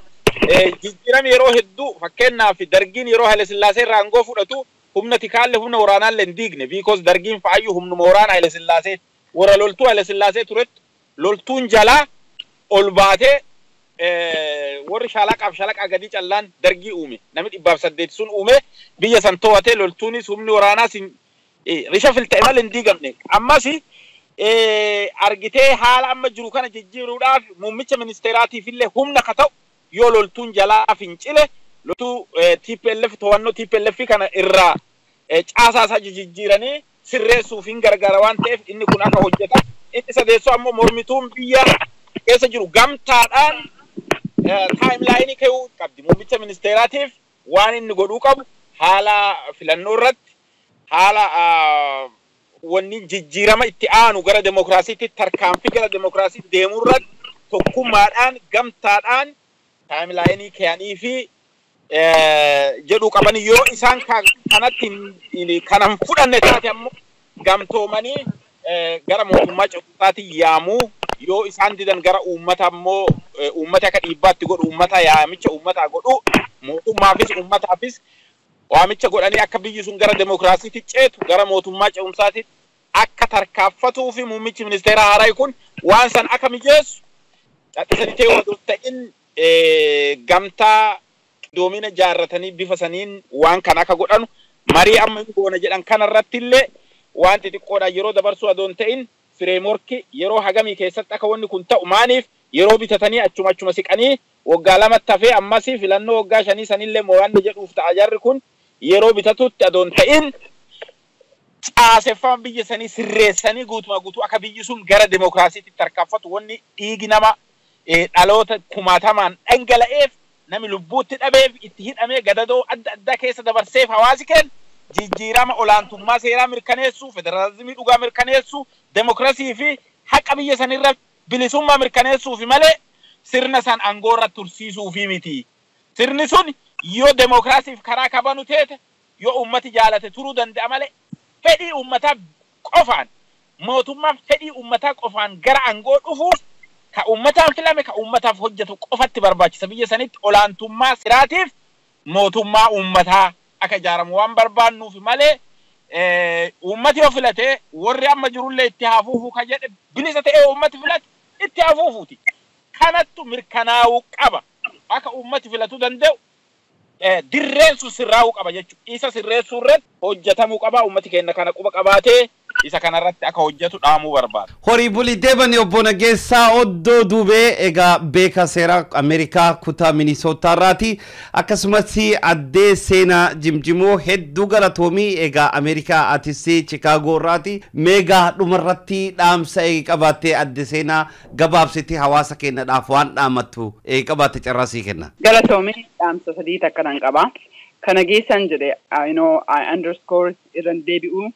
Jijjiirama yeroo hedduu fakkeenyaaf dargiin yeroo Haile Sillaasee irraa aangoo fudhatu humna tikaallee humna waraanaallee hin diigne because dargiin faayyuu humnuma waraana Haile Sillaasee warra loltuu Haile Sillaasee turetti loltuun jalaa ol baatee warri shaalaqaa gadi callaan dargii uume namni 800 sun uume biyya san to'atee loltuunis humni waraanaas risha filta'e malee hin diigamne. Ammas argitee haala amma jiru kana jijjiiruudhaaf muummicha ministeeraatiif illee humna ka ta'u yoo loltuun jalaa fincile loltuu TPLF to'annoo TPLF kana irraa caasaa jijjiiranii sirreessuuf hin gargaara waan ta'eef inni kun akka hojjeta. Inni sadeessoo ammoo mormituun biyya keessa jiru gamtaadhaan timeline ka'uu qabdi. Muummicha ministeeraatiif waan inni godhuu qabu haala filannoo irratti haala wanni jijjiirama itti aanu gara demokraasiitti tarkaanfii gara demokraasiitti deemuu irratti tokkummaadhaan gamtaadhaan timeline ka'anii fi jedhu qaban yoo isaan kanatti kanan fudhanne taate ammoo gamtoomanii gara mootummaa ce'umsaatti yaamuu yoo isaan didan gara uummata ammoo uummata akka dhiibbaatti godhu uummata yaamicha uummataa godhu mootummaafis uummataafis waamicha godhanii akka biyyi sun gara demokraasiitti ceetu gara mootummaa ce'umsaatti akka tarkaaffatuu fi muummichi ministeera haaraa kun waan san akka mijeessu dhaqisanii ta'ee odoo ta'in gamtaa doomina jaarratanii bifa saniin waan kana akka godhanu marii amma goona jedhan kanarratti illee waan xixiqqoodhaan yeroo dabarsuu adoon ta'in fireemorkii yeroo hagamii keessatti akka wanni kun ta'u maaniif yeroo bitatanii achuma siqanii waggaa lamatti hafee ammas filannoo waggaa 5 sanillee moo'anni jedhuuf ta'a jarri kun yeroo bitatutti adoon ta'in caaseffama biyya sanii sirreessanii guutuu akka biyyi sun gara demokraasiitti tarkaanfatu wanni dhiigi nama dhaloota kumaatamaan dhangala'eef nami lubbuutti dhabeef itti hidhamee gadadoo adda addaa keessa dabarseef hawaasi keenya jijjiirama olaantummaa seeraa mirkaneessuu, federaalizimii dhugaa mirkaneessuu, demokrasii fi haqa biyya sanirra bilisummaa mirkaneessuufi malee sirna san aangoo irratti tursiisuufi miti. Sirni sun yoo demokrasiif karaa kabanu teete yoo ummati jaalate turuu danda'a malee fedhii ummataa qofaan mootummaa fedhii ummataa qofaan gara aangoo dhufuuf ka ummataan filame ka ummataaf hojjetu qofatti barbaachisa. Biyya sanitti olaantummaa seeraatiif mootummaa ummataa akka jaaramu waan barbaannuuf malee ummati yoo filate warri amma jirullee itti hafuufu ka jedhe bilisa ta'ee ummati filate itti hafuufuuti. Kanattu mirkanaa'uu qaba. Akka ummati filatu danda'u dirreen sun sirraa'uu qaba jechuudha. Isa sirreessuu irratti hojjetamuu qaba. Ummati keenya kana quba qabaatee isa kanarratti akka hojjetu dhaamuu barbaada. Horii bulii deebanii obbo Nageessaa Oddoo Dubee egaa beeka seera Ameerikaa kutaa Minisootaa irraati. Akkasumas addee seenaa jimjimoo hedduu galatoomii egaa Ameerikaa atis Chicaagoo irraati. Meegaa dhumarratti dhaamsa qabaattee addee seenaa gabaabsiti hawaasa keenyadhaaf waan dhaamattu qabaatte carraasii kenna. Galatoomii dhaamsa sadii takkan qaba. Kana geessan jedhe I underscore irran deebi'u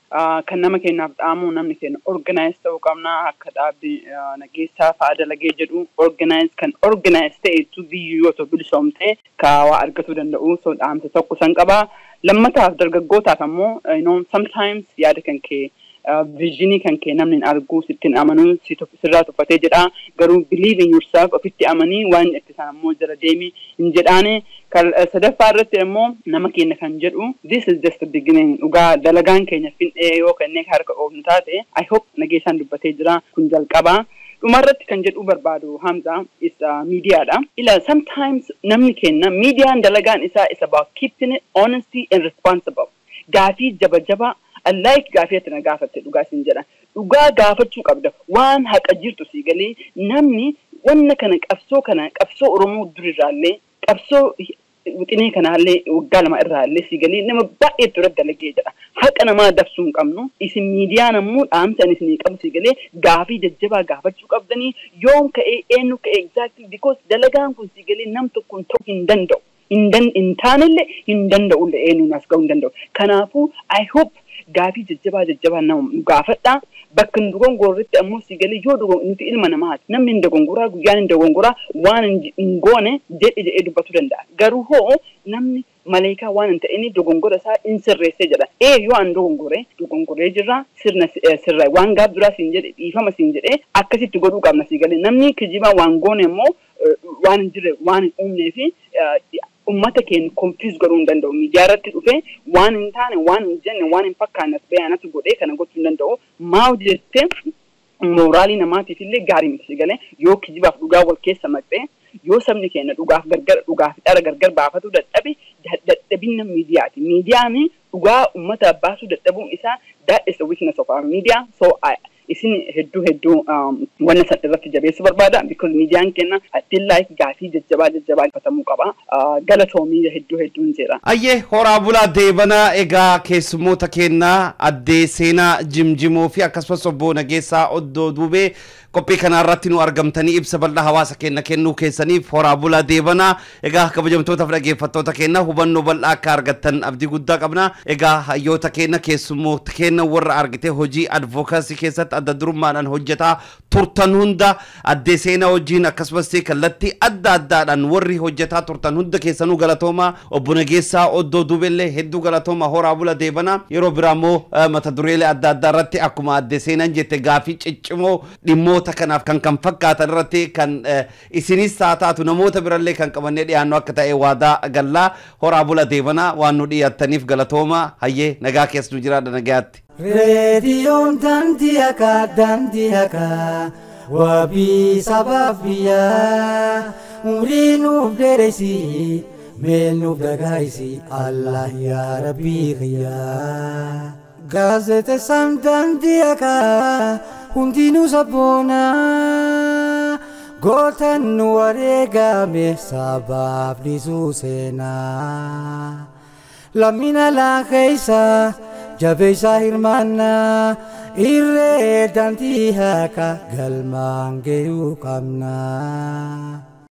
kan nama kennaaf dhaamu namni keenya organize ta'uu qabna akka dhaabbi Nageessaa fa'a dalagee jedhu organize ta'e tu biyyoo ta'u bilisoomtee kaawaa argatuu danda'u so dhaamsa tokko san qaba. Lammataaf dargaggootaaf ammoo sometimes yaada kan kee visionii kan kee namni argu sittin amanuu sirraa tuffatee jedha garuu believe in yourself ofitti amanii waan itti san ammoo jala deemi hin jedhaane sadaffaa irratti ammoo nama keenya kan jedhu this is just the beginning dhugaa dalagaan keenya fin'ee yoo kennee harka oofnu taate I hope Nageessaan dubbatee jira kun jalqaba dhumarratti kan jedhu barbaadu Hamza is mediaadha ila sometimes namni keenya mediaan dalagaan isaa is about keeping it honesty and responsible gaafii jaba like gaafiyatti na gaafatte dhugaa sin jedha dhugaa gaafachuu qabda waan haqa jirtu si galee namni wanna kana qabsoo Oromoo durirraallee qabsoo wixinee kanaallee waggaa lama irraallee si galee nama baay'eetu irra dalagee jedha. Haqa namaa dabsuu hin qabnu. Isin miidiyaan ammoo dhaamsa isinii qabu si galee gaafii jajjabaa gaafachuu qabdanii yoom ka'ee eenyu ka'ee exactly because dalagaan kun si galee nam tokkoon ta'uu hin danda'u. In taanillee hin danda'ullee eenyuun as ga'uu hin danda'u. Kanaafuu I hope gaafii jajjabaa nama gaafadhaa. Bakka hin dogongorretti ammoo si galee yoo nuti ilma namaati. Namni hin dogongoraa guyyaan hin dogongoraa waan hin goone jedhee dubbachuu danda'a. Garuu hoo namni maleekaa waan hin ta'ini dogongora isaa hin sirreessee jedha. Yoo an dogongoree jirra sirra waan gaaf duraa siin jedhe dhiifama siin jedhee akkasitti godhuu qabna si galee. Namni kijibaa waan goone immoo waan hin jirre waan hin uumnee fi ummata keenya confuse godhuu hin danda'u. Miidiyaa irratti dhufee waan hin taane waan hin jenne waan hin fakkaanne bayaanatu godhee kana gochuu hin danda'u. Maal jettee mooraalii namaatiif illee gaarii miti galee yoo kijibaaf dhugaa wal keessa maqxee yoo sabni keenya dhugaaf dhara gargar baafatu dadhabina miidiyaati. Miidiyaan dhugaa ummata baasuu dadhabuun isaa that is the weakness of our media. So isin hedduu wanna san irratti jabeessuu barbaada because miidiyaan keenya atil like gaafii jajjabaa fatamuu qaba. Galatoomii hedduun jira. Ayyee horaa bulaa deebanaa egaa keessummoota keenna addee seenaa jimjimoo fi akkasumas obbo Nageessaa Oddoo Duubee qophii kana irratti nu argamtanii ibsa bal'aa hawaasa keenya kennuu keessaniif horaa bulaa deebanaa. Egaa kabajamtoota fi dhaggeeffattoota keenya hubannoo bal'aa akka argattan abdii guddaa qabna. Egaa hayyoota keenya keessummoota keenya warra argite hojii advocacy keessatti adda durummaadhaan hojjetaa turtan hunda addee seenaa wajjin akkasumas kallattii adda addaadhaan warri hojjetaa turtan hunda keessanuu galatooma. Obbo Nageessaa Oddoo Duubeellee hedduu galatooma horaa bulaa deebanaa. Yeroo biraammoo mata dureelee adda addaa irratti akkuma addee seenaan jette gaafii ciccimoo dhimmoota kanaaf kan fakkaatan irratti kan isinis taataatu namoota birallee kan qabannee dhiyaannu akka ta'e waadaa gallaa. Horaa bulaa deebanaa waan nu dhiyaattaniif galatooma. Hayyee nagaa keessa nu jiraadha nagaatti. Reediyoon daandii hakaa wabii sabaaf biyyaa umurii nuuf dheeresi meel nuuf dagaagsi Allah yaa Rabbii kiyyaa. Gaazexeessaan daandii hakaa hundinuu sabboonaa gootan nu wareegame sabaaf dhiisuu seenaa. Lamina laa keessa jabeessaa hirmaannaa irree daandii hakaa galmaan ga'uu qabnaa.